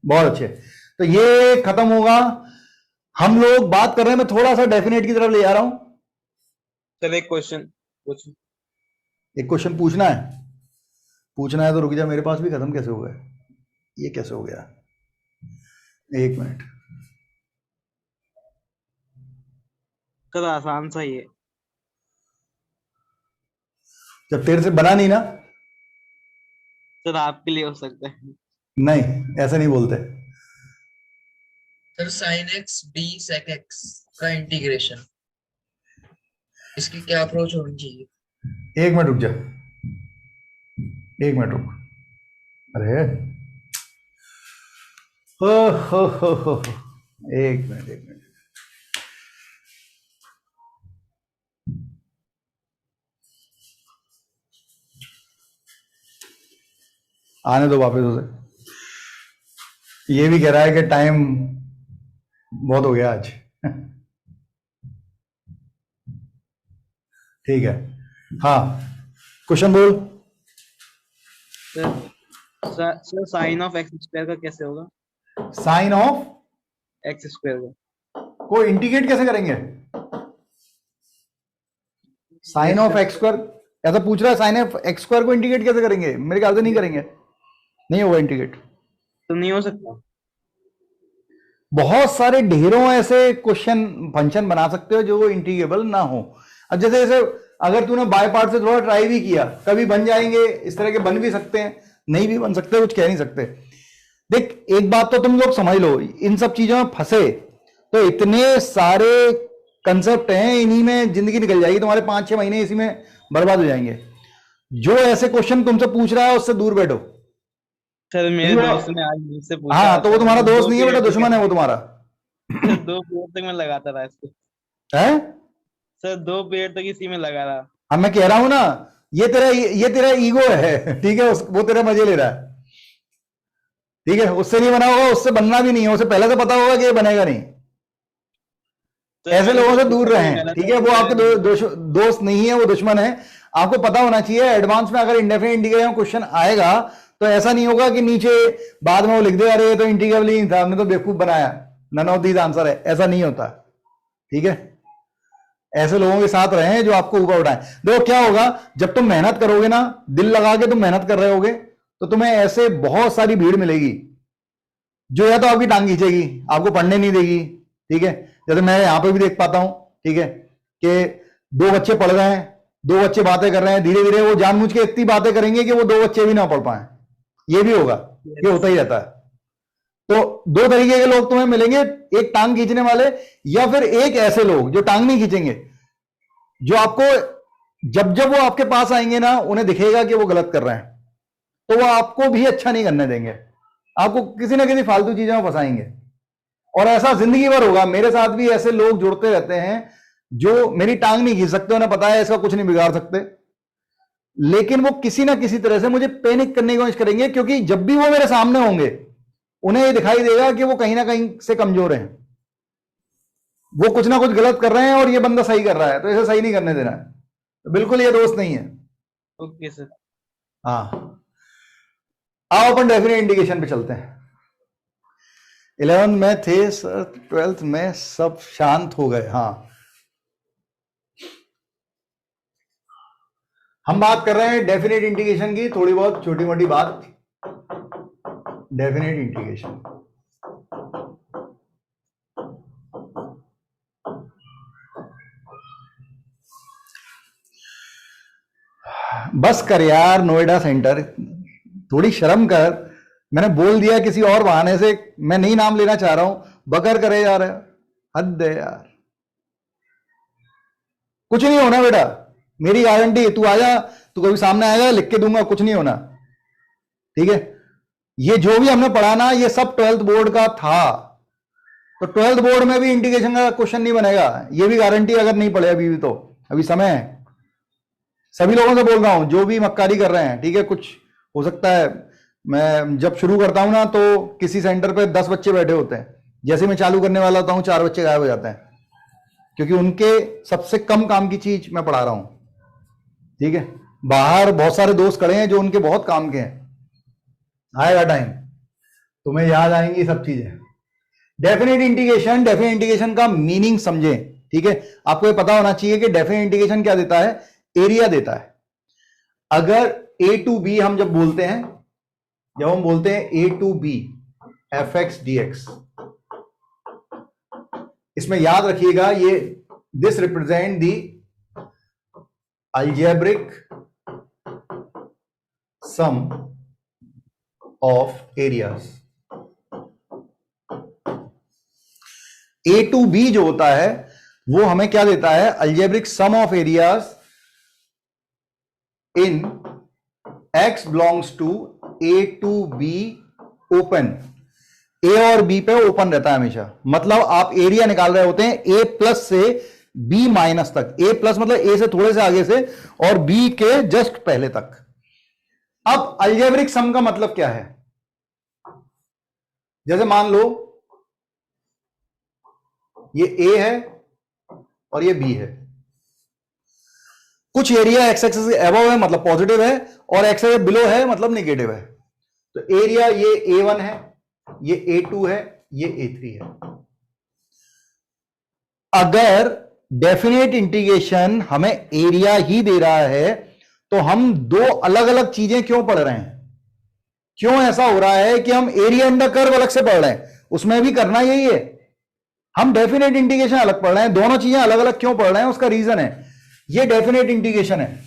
बहुत अच्छे। तो ये खत्म होगा। हम लोग बात कर रहे हैं, मैं थोड़ा सा डेफिनेट की तरफ ले जा रहा हूं। चल एक क्वेश्चन एक क्वेश्चन पूछना है तो रुक जा, मेरे पास भी खत्म कैसे हो गया, ये कैसे हो गया, एक मिनट। चल आसान सा ही है। जब तेरे से बना नहीं ना, चल आपके लिए हो सकता है। नहीं ऐसा नहीं बोलते। Sir sin x d sec x का इंटीग्रेशन, इसकी क्या अप्रोच होनी चाहिए? एक मिनट रुक जा, एक मिनट रुक। अरे हो, एक मिनट। आने दो वापस उसे। ये भी कह रहा है कि टाइम बहुत हो गया आज। ठीक है, हाँ क्वेश्चन बोल। Sir sine of x square का कैसे होगा? साइन ऑफ एक्स स्क्वायर का को इंटीग्रेट कैसे करेंगे? साइन ऑफ एक्स स्क्वायर ऐसा पूछ रहा है, साइन ऑफ एक्स स्क्वायर को इंटीग्रेट कैसे करेंगे? मेरे ख्याल से नहीं करेंगे, नहीं होगा इंटीग्रेट। तो नहीं हो सकता। बहुत सारे ढेरों ऐसे क्वेश्चन फंक्शन बना सकते हो जो इंटीग्रेबल ना हो। अब जैसे अगर तूने बाय पार्ट से थोड़ा ट्राई भी किया, कभी बन जाएंगे, इस तरह के बन भी सकते हैं, नहीं भी बन सकते, कुछ कह नहीं सकते। देख एक बात तो तुम लोग समझ लो, इन सब चीजों में फंसे तो इतने सारे कंसेप्ट हैं, इन्हीं में जिंदगी निकल जाएगी तुम्हारे, 5-6 महीने इसी में बर्बाद हो जाएंगे। जो ऐसे क्वेश्चन तुमसे पूछ रहा है उससे दूर बैठो। सर मेरे दोस्त ने आज मुझसे पूछा। हाँ तो वो तुम्हारा दोस्त नहीं है बेटा, दुश्मन है वो तुम्हारा। 2 पीरियड तक मैं लगाता रहा इसको। है सर 2 पीरियड तक इसी में लगा रहा। अब मैं कह रहा हूं ना, ये तेरा ईगो है, ठीक है, वो तेरे मजे ले रहा है, ठीक है। उससे नहीं बना होगा, उससे बनना भी नहीं है, उसे पहले से पता होगा कि ये बनेगा नहीं। ऐसे लोगों से दूर रहें, ठीक है। वो आपके दोस्त नहीं है, वो दुश्मन है। आपको पता होना चाहिए एडवांस में अगर इंडेफिनिट इंटीग्रल क्वेश्चन आएगा तो ऐसा नहीं होगा कि नीचे बाद में वो लिख दे अरे ये तो इंटीग्रल ही नहीं था, हमने तो बेवकूफ बनाया, नन ऑफ दीज आंसर है। ऐसा नहीं होता, ठीक है। ऐसे लोगों के साथ रहें जो आपको ऊपर उठाएं। देखो क्या होगा, जब तुम मेहनत करोगे ना, दिल लगा के तुम मेहनत कर रहे होगे, तो तुम्हें ऐसे बहुत सारी भीड़ मिलेगी जो या तो आपकी टांग खींचेगी, आपको पढ़ने नहीं देगी, ठीक है। जैसे मैं यहां पे भी देख पाता हूं, ठीक है, कि 2 बच्चे पढ़ रहे हैं, दो बच्चे बातें कर रहे हैं, धीरे धीरे वो जानबूझ के इतनी बातें करेंगे कि वो दो बच्चे भी ना पढ़ पाए, ये भी होगा, ये होता ही रहता है। तो दो तरीके के लोग तुम्हें मिलेंगे, एक टांग खींचने वाले या फिर एक ऐसे लोग जो टांग नहीं खींचेंगे, जो आपको जब जब वो आपके पास आएंगे ना, उन्हें दिखेगा कि वो गलत कर रहे हैं, तो वो आपको भी अच्छा नहीं करने देंगे, आपको किसी ना किसी फालतू चीजों में फंसाएंगे। और ऐसा जिंदगी भर होगा। मेरे साथ भी ऐसे लोग जुड़ते रहते हैं जो मेरी टांग नहीं खींच सकते, उन्हें पता है इसका कुछ नहीं बिगाड़ सकते, लेकिन वो किसी ना किसी तरह से मुझे पैनिक करने की कोशिश करेंगे, क्योंकि जब भी वो मेरे सामने होंगे उन्हें ये दिखाई देगा कि वो कहीं ना कहीं से कमजोर हैं, वो कुछ ना कुछ गलत कर रहे हैं और ये बंदा सही कर रहा है, तो इसे सही नहीं करने देना है। तो बिल्कुल ये दोस्त नहीं है। Okay sir. हाँ, आओ अपन डेफिनेट इंडिकेशन पे चलते हैं। 11 में थे सर, 12th में सब शांत हो गए। हाँ, हम बात कर रहे हैं डेफिनेट इंटीग्रेशन की, थोड़ी बहुत छोटी मोटी बात। डेफिनेट इंटीग्रेशन बस कर यार, नोएडा सेंटर, थोड़ी शर्म कर। मैंने बोल दिया किसी और बहाने से, मैं नहीं नाम लेना चाह रहा हूं, बकर करे जा रहे हो, हद है यार। कुछ नहीं होना बेटा, मेरी गारंटी। तू आजा, तू कभी सामने आएगा, लिख के दूंगा, कुछ नहीं होना, ठीक है। ये जो भी हमने पढ़ा ना, ये सब 12th बोर्ड का था, तो 12th बोर्ड में भी इंटीग्रेशन का क्वेश्चन नहीं बनेगा, ये भी गारंटी। अगर नहीं पढ़े अभी भी तो अभी समय है। सभी लोगों से बोल रहा हूं जो भी मक्कारी कर रहे हैं, ठीक है। कुछ हो सकता है, मैं जब शुरू करता हूं ना, तो किसी सेंटर पे 10 बच्चे बैठे होते हैं, जैसे मैं चालू करने वाला होता हूं 4 बच्चे गायब हो जाते हैं, क्योंकि उनके सबसे कम काम की चीज मैं पढ़ा रहा हूं, ठीक है। बाहर बहुत सारे दोस्त खड़े हैं जो उनके बहुत काम के हैं। आएगा टाइम, तुम्हें याद आएंगी सब चीजें। डेफिनेट इंटीग्रेशन का मीनिंग समझें, ठीक है। आपको ये पता होना चाहिए कि डेफिनेट इंटीग्रेशन क्या देता है, एरिया देता है। अगर a टू b हम जब बोलते हैं, जब हम बोलते हैं a to b fx dx, इसमें याद रखिएगा ये this represent the algebraic sum of areas। a to b जो होता है वो हमें क्या देता है, algebraic sum of areas in x belongs to a to b open। a और b पे ओपन रहता है हमेशा, मतलब आप एरिया निकाल रहे होते हैं a प्लस से b माइनस तक। a प्लस मतलब a से थोड़े से आगे से और b के जस्ट पहले तक। अब अलजेब्रिक सम का मतलब क्या है, जैसे मान लो ये a है और ये b है, कुछ एरिया एक्स एक्सिस से अबव है मतलब पॉजिटिव है, और एक्स एक्सिस बिलो है मतलब नेगेटिव है। तो एरिया ये a1 है, ये a2 है, ये a3 है। अगर डेफिनेट इंटीग्रेशन हमें एरिया ही दे रहा है, तो हम दो अलग अलग चीजें क्यों पढ़ रहे हैं? क्यों ऐसा हो रहा है कि हम एरिया अंडर कर्व अलग से पढ़ रहे हैं? उसमें भी करना यही है, हम डेफिनेट इंटीग्रेशन अलग पढ़ रहे हैं। दोनों चीजें अलग अलग क्यों पढ़ रहे हैं, उसका रीजन है, ये डेफिनेट इंटीग्रेशन है।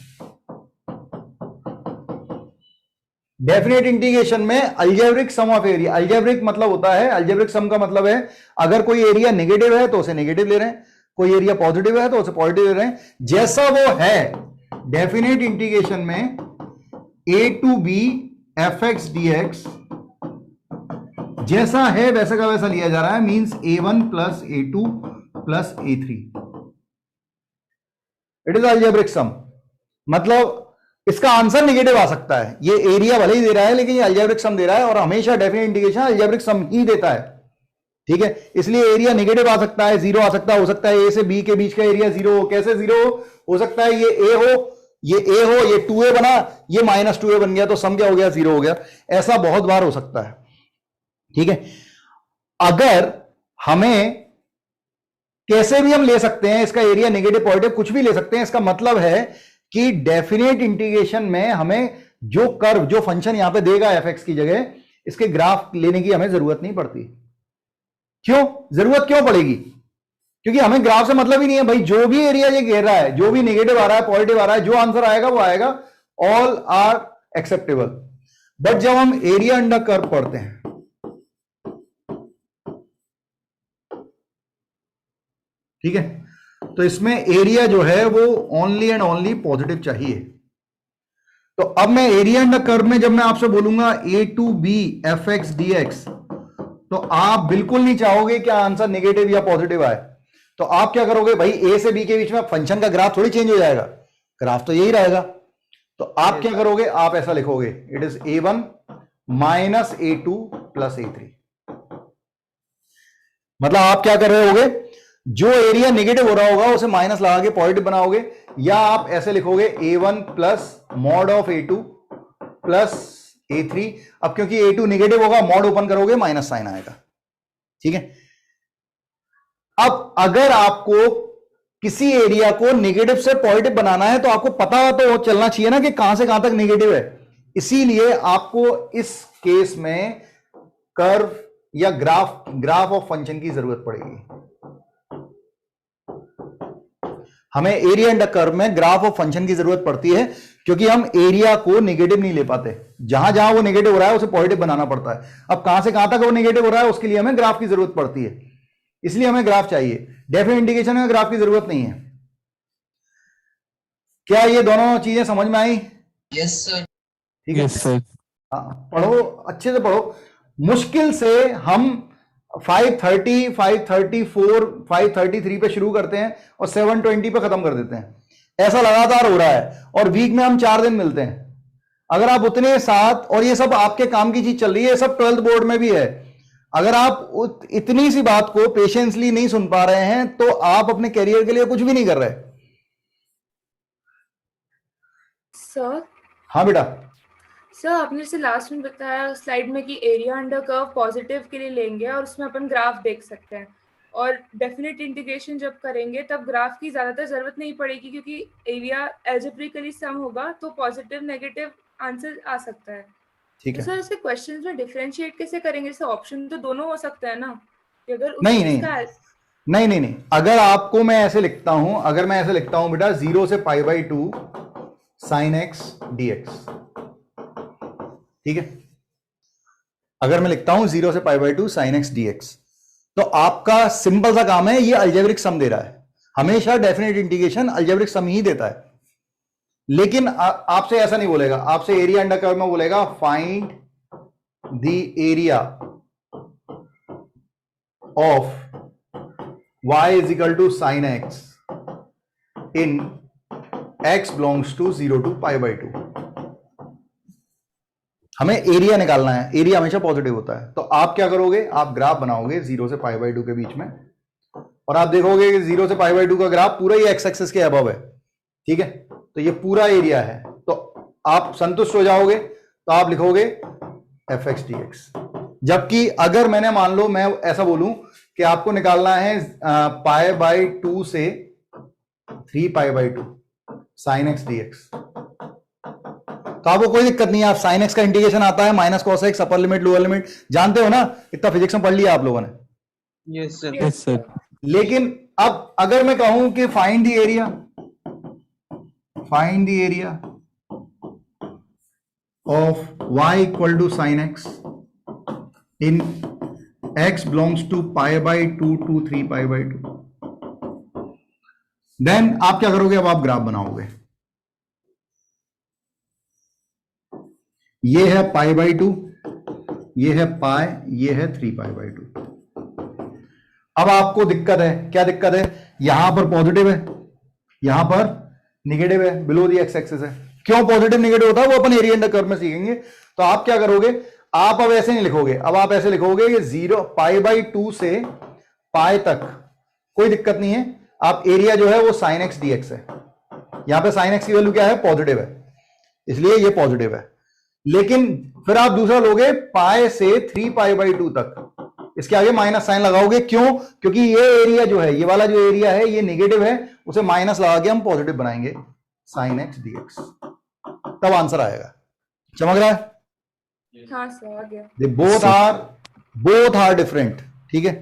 डेफिनेट इंटीग्रेशन में algebraic sum of area, algebraic मतलब होता है, अलजेब्रिक सम का मतलब है अगर कोई एरिया नेगेटिव है तो उसे नेगेटिव ले रहे हैं, कोई एरिया पॉजिटिव है तो उसे पॉजिटिव ले रहे हैं, जैसा वो है। डेफिनेट इंटीग्रेशन में a to b fx dx जैसा है वैसा का वैसा लिया जा रहा है, means a1 plus a2 plus a3। It is algebraic sum, मतलब इसका आंसर नेगेटिव आ सकता है। ये एरिया भले ही दे रहा है लेकिन ये अलजेब्रिक सम दे रहा है, और हमेशा डेफिनेट इंटीग्रेशन अलजेब्रिक सम ही देता है, ठीक है। इसलिए एरिया नेगेटिव आ सकता है, जीरो आ सकता है, हो सकता है ए से बी के बीच का एरिया जीरो हो। कैसे जीरो हो सकता है? ये ए हो, ये ए हो, ये 2a बना, ये -2a बन गया, तो सम क्या हो गया? जीरो हो गया। ऐसा बहुत बार हो सकता है, ठीक है। अगर हमें कैसे भी हम ले सकते हैं, इसका एरिया नेगेटिव पॉजिटिव कुछ भी ले सकते हैं। इसका मतलब है कि डेफिनेट इंटीग्रेशन में हमें जो कर्व, जो फंक्शन यहां पे देगा fx की जगह, इसके ग्राफ लेने की हमें जरूरत नहीं पड़ती। क्यों जरूरत क्यों पड़ेगी? क्योंकि हमें ग्राफ से मतलब ही नहीं है भाई, जो भी एरिया ये घेर रहा है, जो भी नेगेटिव आ रहा है पॉजिटिव आ रहा है, जो आंसर आएगा वो आएगा, ऑल आर एक्सेप्टेबल। बट जब हम एरिया अंडर कर्व पढ़ते हैं, ठीक है, तो इसमें एरिया जो है वो ओनली एंड ओनली पॉजिटिव चाहिए। तो अब मैं एरिया अंडर कर्व में जब मैं आपसे बोलूंगा A to B F X D X, तो आप बिल्कुल नहीं चाहोगे कि आंसर नेगेटिव या पॉजिटिव आए। तो आप क्या करोगे भाई, ए से बी के बीच में फंक्शन का ग्राफ थोड़ी चेंज हो जाएगा, ग्राफ तो यही रहेगा। तो आप क्या करोगे, आप ऐसा लिखोगे, it is A1 minus A2 plus A3। मतलब आप क्या कर रहे होगे, जो एरिया नेगेटिव हो रहा होगा उसे माइनस लगा के पॉजिटिव बनाओगे, या आप ऐसे लिखोगे A1 plus mod of A2 plus A3। अब क्योंकि A2 नेगेटिव होगा, मॉड ओपन करोगे माइनस साइन आएगा, ठीक है। अब अगर आपको किसी एरिया को नेगेटिव से पॉजिटिव बनाना है तो आपको पता तो चलना चाहिए ना कि कहां से कहां तक नेगेटिव है। इसीलिए आपको इस केस में कर्व या ग्राफ ऑफ फंक्शन की जरूरत पड़ेगी। हमें एरिया अंडर कर्व में ग्राफ ऑफ फंक्शन की जरूरत पड़ती है, क्योंकि हम एरिया को नेगेटिव नहीं ले पाते, जहां जहां वो नेगेटिव हो रहा है उसे पॉजिटिव बनाना पड़ता है। अब कहां से कहां तक वो नेगेटिव हो रहा है उसके लिए हमें ग्राफ की जरूरत पड़ती है, इसलिए हमें ग्राफ चाहिए। डेफिनेट इंडिकेशन में ग्राफ की जरूरत नहीं है। क्या ये दोनों चीजें समझ में आई? Yes sir. ठीक है, यस सर। पढ़ो, अच्छे से पढ़ो। मुश्किल से हम 530, 534, 533 पे शुरू करते हैं और 720 पे खत्म कर देते हैं। ऐसा लगातार हो रहा है, और वीक में हम 4 दिन मिलते हैं। अगर आप उतने साथ, और ये सब आपके काम की चीज चल रही है, सब 12th बोर्ड में भी है। अगर आप इतनी सी बात को पेशेंसली नहीं सुन पा रहे हैं तो आप अपने करियर के लिए कुछ भी नहीं कर रहे। सर हाँ बेटा। सर आपने जैसे लास्ट में बताया स्लाइड में कि एरिया अंडर कर्व पॉजिटिव के लिए लेंगे और उसमें अपन ग्राफ देख सकते हैं, और डेफिनेट इंटीग्रेशन जब करेंगे तब ग्राफ की ज्यादातर जरूरत नहीं पड़ेगी, क्योंकि एरिया एल्जेब्रिकली सम होगा तो पॉजिटिव नेगेटिव आंसर आ सकता है। ठीक तो है, सर इसके क्वेश्चंस में डिफरेंशिएट कैसे करेंगे? जैसे ऑप्शन तो दोनों हो सकते हैं ना, कि अगर उस नहीं, चीज नहीं। का नहीं नहीं नहीं, अगर आपको मैं ऐसे लिखता हूं, अगर मैं ऐसे लिखता हूं बेटा 0 से π/2 sin x dx, ठीक है, अगर मैं लिखता हूं 0 से π/2 sin x dx, तो आपका सिंपल सा काम है, ये अलजेब्रिक सम दे रहा है। हमेशा डेफिनेट इंटीग्रेशन अलजेब्रिक सम ही देता है। लेकिन आपसे ऐसा नहीं बोलेगा, आपसे एरिया अंडर कर्व में बोलेगा find the area of y is equal to sin x in x belongs to 0 to π/2। हमें एरिया निकालना है, एरिया हमेशा पॉजिटिव होता है। तो आप क्या करोगे, आप ग्राफ बनाओगे 0 से π/2 के बीच में, और आप देखोगे कि 0 से π/2 का ग्राफ पूरा ही एक्स एक्सिस के अबव है, ठीक है। तो ये पूरा एरिया है, तो आप संतुष्ट हो जाओगे, तो आप लिखोगे fx dx। जबकि अगर मैंने मान लो मैं ऐसा बोलूं कि आपको निकालना है π/2 से 3π/2 sin x dx, तो आपको कोई दिक्कत नहीं है। आप sin x का इंटीग्रेशन आता है minus cos x, upper limit lower limit, जानते हो ना, इतना फिजिक्स में पढ़ लिया आप लोगों ने। Yes sir. Yes sir. लेकिन अब अगर मैं कहूं कि find the area of y equal to sin x in x belongs to π/2 to 3π/2, then आप क्या करोगे, अब आप ग्राफ बनाओगे। ये है π/2, ये है पाई, ये है 3π/2। अब आपको दिक्कत है, क्या दिक्कत है, यहां पर पॉजिटिव है, यहां पर नेगेटिव है, बिलो दी एक्स एक्सिस है। क्यों पॉजिटिव नेगेटिव होता है वो अपन एरिया अंडर कर्व में सीखेंगे। तो आप क्या करोगे, आप अब ऐसे नहीं लिखोगे, अब आप ऐसे लिखोगे कि 0 π/2 से पाई तक, कोई दिक्कत नहीं है। आप एरिया जो है वो sin x dx है, यहां पे sin x की वैल्यू क्या है, पॉजिटिव है, इसलिए ये पॉजिटिव है। लेकिन फिर आप दूसरा लोगे पाई से 3π/2 तक, इसके आगे माइनस साइन लगाओगे। क्यों, क्योंकि ये एरिया जो है, ये वाला जो एरिया है ये नेगेटिव है, उसे माइनस लगा के हम पॉजिटिव बनाएंगे sin x dx, तब आंसर आएगा। चमक रहा है? हाँ सर आ गया। दे बोथ आर डिफरेंट, ठीक है।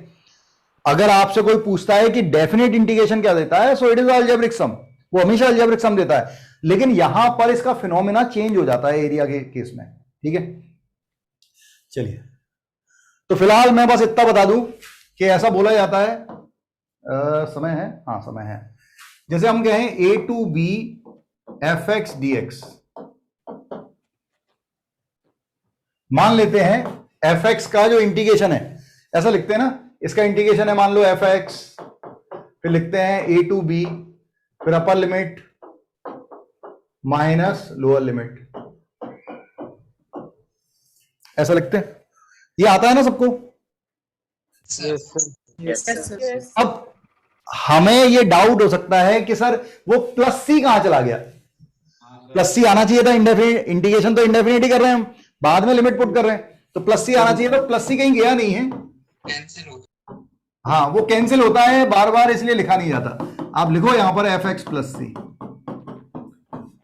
अगर आपसे कोई पूछता है कि डेफिनेट इंटीग्रेशन क्या देता है, सो इट इज अलजेब्रिक सम, वो हमेशा अलजेब्रिक सम देता है, लेकिन यहां पर इसका फिनोमेना चेंज हो जाता है एरिया के केस में। ठीक है, चलिए, तो फिलहाल मैं बस इतना बता दूं कि ऐसा बोला जाता है, समय है, हाँ समय है, जैसे हम कहें A to B F X D X, मान लेते हैं एफ एक्स का जो इंटीग्रेशन है, ऐसा लिखते हैं ना, इसका इंटीग्रेशन है मान लो एफ एक्स, फिर लिखते हैं ए टू बी, फिर upper limit minus lower limit, ऐसा लिखते हैं। ये आता है ना सबको? Yes. अब हमें ये डाउट हो सकता है कि सर वो प्लस सी कहां चला गया, प्लस सी आना चाहिए था, इंडेफिनिट इंटीग्रेशन तो इंडेफिनिट ही कर रहे हैं हम, बाद में लिमिट पुट कर रहे हैं, तो प्लस सी आना चाहिए था, प्लस सी कहीं गया नहीं है, हाँ वो कैंसिल होता है बार बार, इसलिए लिखा नहीं जाता। आप लिखो यहां पर एफ एक्स प्लस सी,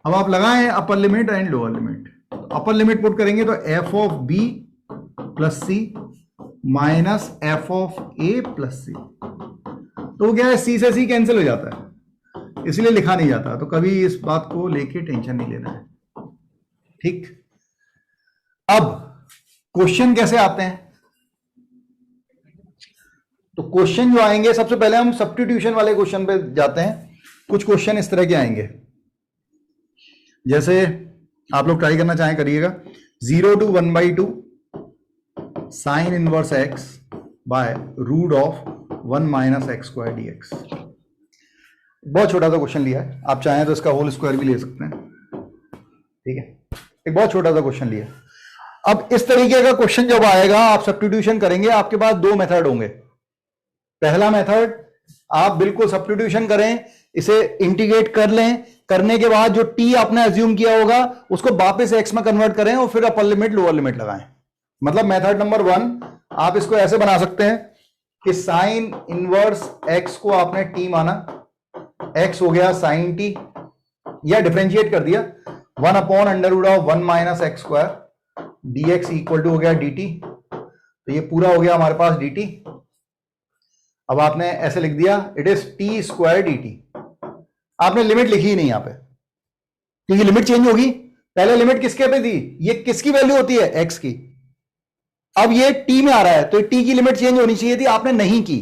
अब आप लगाएं upper limit and lower limit, upper limit put करेंगे तो F of B plus C minus F of A plus C, तो क्या है, सी से सी कैंसिल हो जाता है, इसलिए लिखा नहीं जाता, तो कभी इस बात को लेके टेंशन नहीं लेना है। ठीक, अब क्वेश्चन कैसे आते हैं, तो क्वेश्चन जो आएंगे, सबसे पहले हम सब्स्टिट्यूशन वाले क्वेश्चन पे जाते हैं। कुछ क्वेश्चन इस तरह के आएंगे, जैसे आप लोग ट्राई करना चाहें करिएगा, 0 to 1/2 sine inverse x by root of 1 minus x square d x. बहुत छोटा सा क्वेश्चन लिया है, आप चाहें तो इसका होल स्क्वायर भी ले सकते हैं। ठीक है, एक बहुत छोटा सा क्वेश्चन लिया। अब इस तरीके का क्वेश्चन जब आएगा, आप सब्स्टिट्यूशन करेंगे, आपके पास दो मेथड होंगे। पहला मेथड, आप बिल्कुल सब्स्टिट्यूशन करें, इसे इंटीग्रेट कर लें, करने के बाद जो टी आपने अज्यूम किया होगा उसको वापस एक्स में कन्वर्ट करें और फिर अपर लिमिट लोअर लिमिट लगाएं। मतलब मेथड नंबर 1, आप इसको ऐसे बना सकते हैं कि साइन इनवर्स एक्स को आपने टी माना, एक्स हो गया साइन टी, या डिफरेंशिएट कर दिया 1/√1 minus x square d x equal to हो गया डी टी, तो ये पूरा हो गया हमारे पास डी टी। अब आपने ऐसे लिख दिया it is T square D T, आपने लिमिट लिखी ही नहीं यहां पे, क्योंकि लिमिट चेंज होगी। पहले लिमिट किसके पे थी, ये किसकी वैल्यू होती है, एक्स की, अब ये टी में आ रहा है, तो टी की लिमिट चेंज होनी चाहिए थी, आपने नहीं की,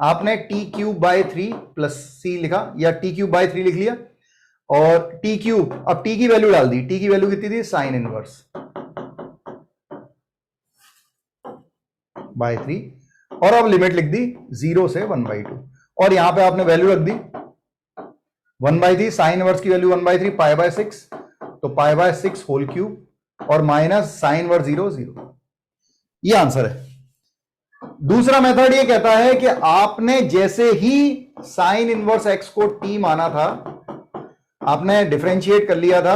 आपने टी क्यूब बाय 3 प्लस सी लिखा, या टी क्यूब बाय 3 लिख लिया, और टी क्यूब, अब टी की वैल्यू डाल दी, टी की वैल्यू कितनी थी, साइन इनवर्स बाय 3, और अब लिमिट लिख दी 0 से 1/2, और यहां पे आपने वैल्यू रख दी 1/3, साइन इनवर्स की वैल्यू 1/3 π/6, तो π/6 होल क्यूब और माइनस साइन इनवर्स 0 0, ये आंसर है। दूसरा मेथड ये कहता है कि आपने जैसे ही साइन इनवर्स एक्स को टी माना था, आपने डिफरेंशिएट कर लिया था,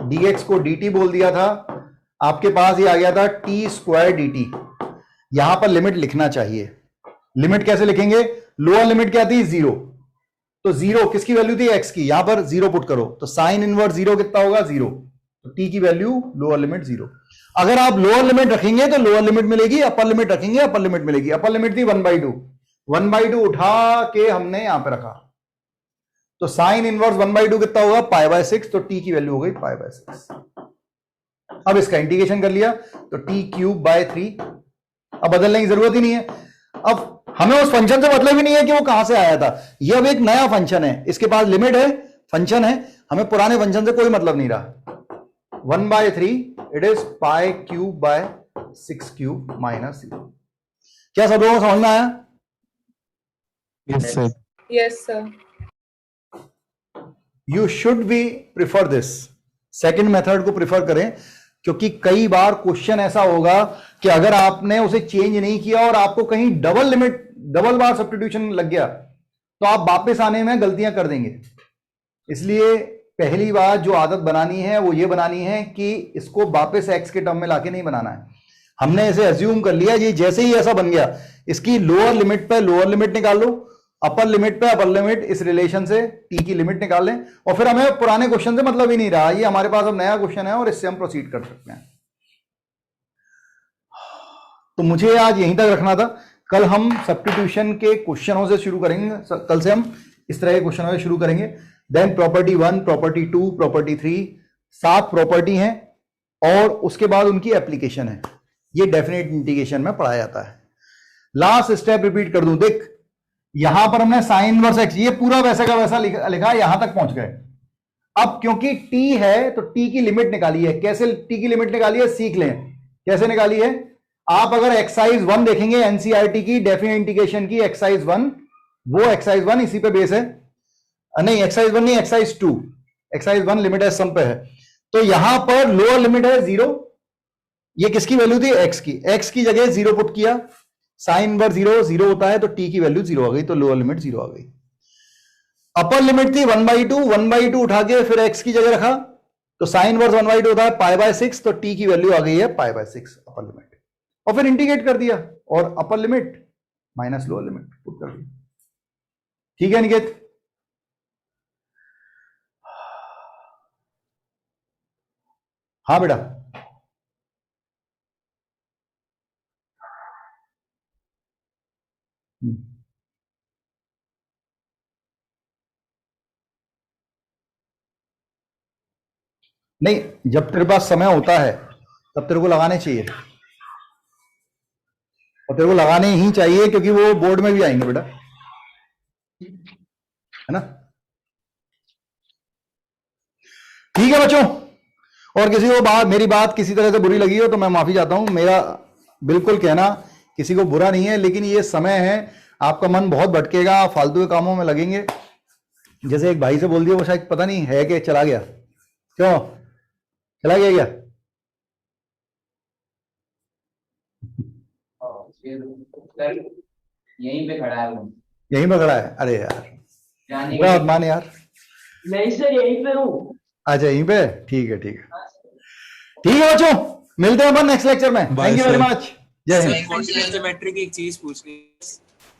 dx को dt बोल दिया था, आपके पास ये आ गया था टी स्क्वायर dt। यहां पर लिमिट लिखना चाहिए, लिमिट कैसे लिखेंगे, लोअर लिमिट क्या थी 0, तो 0 किसकी वैल्यू थी, x की, यहां पर 0 पुट करो, तो साइन इनवर्स 0 कितना होगा 0, तो t की वैल्यू लोअर लिमिट 0। अगर आप लोअर लिमिट रखेंगे तो लोअर लिमिट मिलेगी, अपर लिमिट रखेंगे अपर लिमिट मिलेगी। अपर लिमिट थी 1/2, 1/2 उठा के हमने यहां पे रखा, तो साइन इनवर्स 1/2 कितना होगा π/6, तो t की वैल्यू हो गई π/6। अब इसका इंटीग्रेशन कर लिया तो टी क्यूब बाय 3, अब बदलने की जरूरत ही नहीं है। अब हमें उस फंक्शन से मतलब ही नहीं है कि वो कहां से आया था, ये अब एक नया फंक्शन है, इसके पास लिमिट है, फंक्शन है, हमें पुराने फंक्शन से कोई मतलब नहीं रहा। 1/3 it is pi cube by 6 cube minus 0। क्या सब लोगों को समझ में आया? Yes sir. Yes sir. You should be prefer this, second method को प्रिफर करें, क्योंकि कई बार क्वेश्चन ऐसा होगा कि अगर आपने उसे चेंज नहीं किया और आपको कहीं डबल बार सब्स्टिट्यूशन लग गया तो आप वापस आने में गलतियां कर देंगे। इसलिए पहली बार जो आदत बनानी है वो ये बनानी है कि इसको वापस एक्स के टर्म में लाके नहीं बनाना है। हमने इसे अज्यूम कर लिया, ये जैसे ही ऐसा बन गया, इसकी लोअर लिमिट पे लोअर लिमिट निकाल लो, अपर लिमिट पे अपर लिमिट, इस रिलेशन से टी की लिमिट निकाल लें, और फिर हमें पुराने क्वेश्चन से मतलब ही नहीं रहा, ये हमारे पास अब नया क्वेश्चन है और इससे हम प्रोसीड कर सकते हैं। तो मुझे आज यहीं तक रखना था। कल हम सब्स्टिट्यूशन के क्वेश्चनों से शुरू करेंगे, कल से हम इस तरह के क्वेश्चनों से शुरू करेंगे। Then property 1, property 2, property 3, 7 property हैं और उसके बाद उनकी एप्लीकेशन है। ये डेफिनेट इंटीग्रेशन में पढ़ाया जाता है। लास्ट स्टेप रिपीट कर दूं, देख यहां पर हमने साइन इनवर्स एक्स, ये पूरा वैसा का वैसा लिखा, यहां तक पहुंच गए। अब क्योंकि टी है तो टी की लिमिट निकाली है। कैसे टी की लिमिट निकाली है सीख लें, कैसे निकाली है। आप अगर एक्सरसाइज 1 देखेंगे एनसीईआरटी की डेफिनेट इंटीग्रेशन की एक्सरसाइज 1, वो एक्सरसाइज 1 इसी पे बेस है, नहीं एक्सरसाइज 1 नहीं, एक्सरसाइज 2, एक्सरसाइज 1 लिमिट है सम पे है। तो यहां पर लोअर लिमिट है 0, ये किसकी वैल्यू थी एक्स की, एक्स की जगह 0 पुट किया, साइन इनवर्स 0 होता है तो टी की वैल्यू 0 आ गई, तो लोअर लिमिट 0 आ गई। अपर लिमिट थी 1/2 उठा के फिर एक्स की जगह रखा, तो साइन इनवर्स 1/2 होता है π/6, तो टी की वैल्यू आ गई है π/6 अपर लिमिट, और फिर इंटीग्रेट कर दिया और upper limit minus lower limit put कर दिया। ठीक है निकेत, हाँ बेटा नहीं, जब तेरे पास समय होता है तब तेरे को लगाने चाहिए, और तेरे को लगाने ही चाहिए क्योंकि वो बोर्ड में भी आएंगे बेटा, है ना। ठीक है बच्चों, और किसी को मेरी बात किसी तरह से बुरी लगी हो तो मैं माफी चाहता हूं। मेरा बिल्कुल कहना किसी को बुरा नहीं है, लेकिन ये समय है, आपका मन बहुत भटकेगा, फालतू के कामों में लगेंगे। जैसे एक भाई से बोल दिया, वो शायद पता नहीं है कि चला गया, क्यों चला गया क्या? यहीं पे खड़ा है वो, यहीं पे खड़ा है। अरे यार बुरा मत मान यार, नहीं सर यहीं पे हूँ। अच्छा यहीं पे, ठीक है ठीक है ठीक है बच्चों, मिलते हैं अपन नेक्स्ट लेक्चर में। थैंक यू वेरी मच, जय हिंद। कोऑर्डिनेट ज्योमेट्री की एक चीज पूछनी है।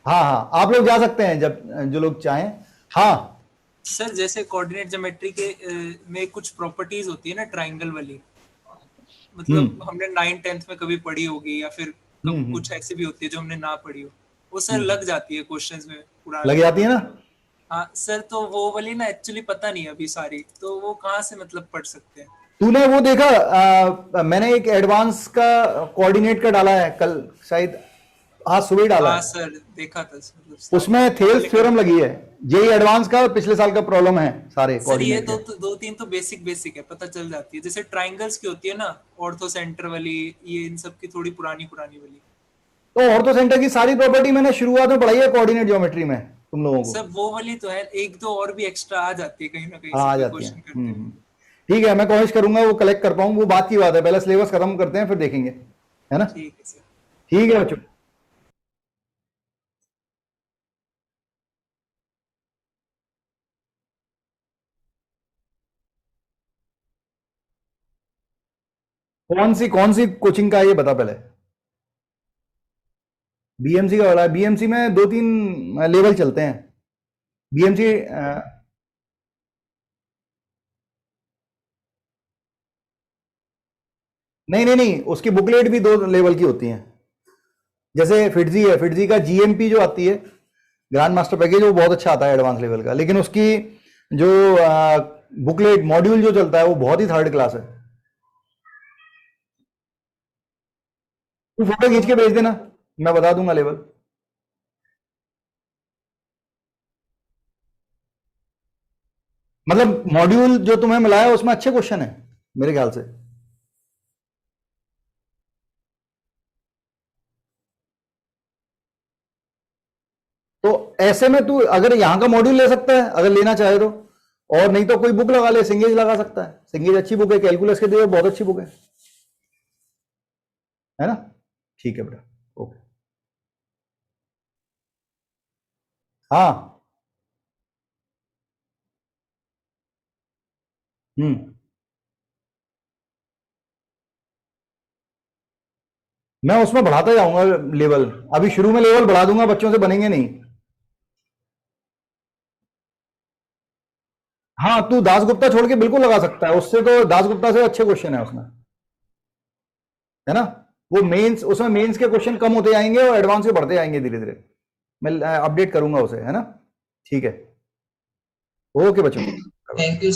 हाँ हाँ, आप लोग जा सकते हैं जब जो लोग चाहें। हाँ सर, जैसे कोऑर्डिनेट ज्योमेट्री के में कुछ प्रॉपर्टीज होती है ना ट्रायंगल वाली, मतलब हमने 9th 10th में कभी पढ़ी होगी, या फिर कुछ ऐसी भी होती है जो हमने ना पढ़ी हो, वो सर लग जाती है क्वेश्चंस में पुराने, लग जाती है ना। हाँ सर, तो वो वाली ना एक्चुअली पता नहीं अभी सारी, तो वो कहाँ से मतलब पढ़ सकते हैं? तूने वो देखा, मैंने एक एडवांस का कोऑर्डिनेट का डाला है कल, शायद आज सुबह डाला हाँ है। सर देखा था सर, उसमें थेल्स थ्योरम लगी है, जेई एडवांस का पिछले साल का प्रॉब्लम है सारे सर ये कोऑर्डिनेट तो 2-3 तो बेसिक है, पता चल जाती है। जैसे ट्रायंगल्स की होती है ना ऑर्थो सेंटर वाली, ये इन सब की थोड़ी पुरानी वाली। तो ऑर्थो सेंटर की सारी प्रॉपर्टी मैंने शुरुआत में पढ़ाई है कोऑर्डिनेट ज्योमेट्री में तुम लोगों को। सब वो वाली तो है, एक दो और भी एक्स्ट्रा आ जाती है कहीं ना कहीं, हाँ आ सब जाती क्वेश्चन है। करते हैं। ठीक है, मैं कोशिश करूंगा वो कलेक्ट कर पाऊं, वो बात की बात है, पहले सिलेबस खत्म करते हैं फिर देखेंगे, है ना। ठीक है सर। ठीक है बच्चों। कौन सी कोचिंग का ये बता पहले। बीएमसी का वाला, बीएमसी में 2-3 लेवल चलते हैं। बीएमसी नहीं, उसकी बुकलेट भी 2 लेवल की होती हैं। जैसे फिटजी है, फिटजी का जीएमपी जो आती है ग्रैंड मास्टर पैकेज, वो बहुत अच्छा आता है एडवांस लेवल का, लेकिन उसकी जो बुकलेट मॉड्यूल जो चलता है वो बहुत ही 3rd क्लास है। तू फोटो खींच के भेज देना, मैं बता दूंगा लेवल। मतलब मॉड्यूल जो तुम्हें मिला है उसमें अच्छे क्वेश्चन है मेरे ख्याल से। तो ऐसे में तू अगर यहां का मॉड्यूल ले सकता है अगर लेना चाहे तो, और नहीं तो कोई बुक लगा ले, सिंगेज लगा सकता है। सिंगेज अच्छी बुक है, कैलकुलस के लिए बहुत अच्छी बुक है ना। ठीक है बेटा, ओके। हाँ मैं उसमें बढ़ाता जाऊंगा लेवल, अभी शुरू में लेवल बढ़ा दूंगा, बच्चों से बनेंगे नहीं। हाँ तू दासगुप्ता छोड़ के बिल्कुल लगा सकता है, उससे तो दासगुप्ता से अच्छे क्वेश्चन है उसमें, है ना। वो मेंस, उसमें मेंस के क्वेश्चन कम होते जाएंगे और एडवांस के बढ़ते जाएंगे धीरे धीरे। मैं अपडेट करूंगा उसे, है ना? ठीक है, ओके बच्चों। Thank you.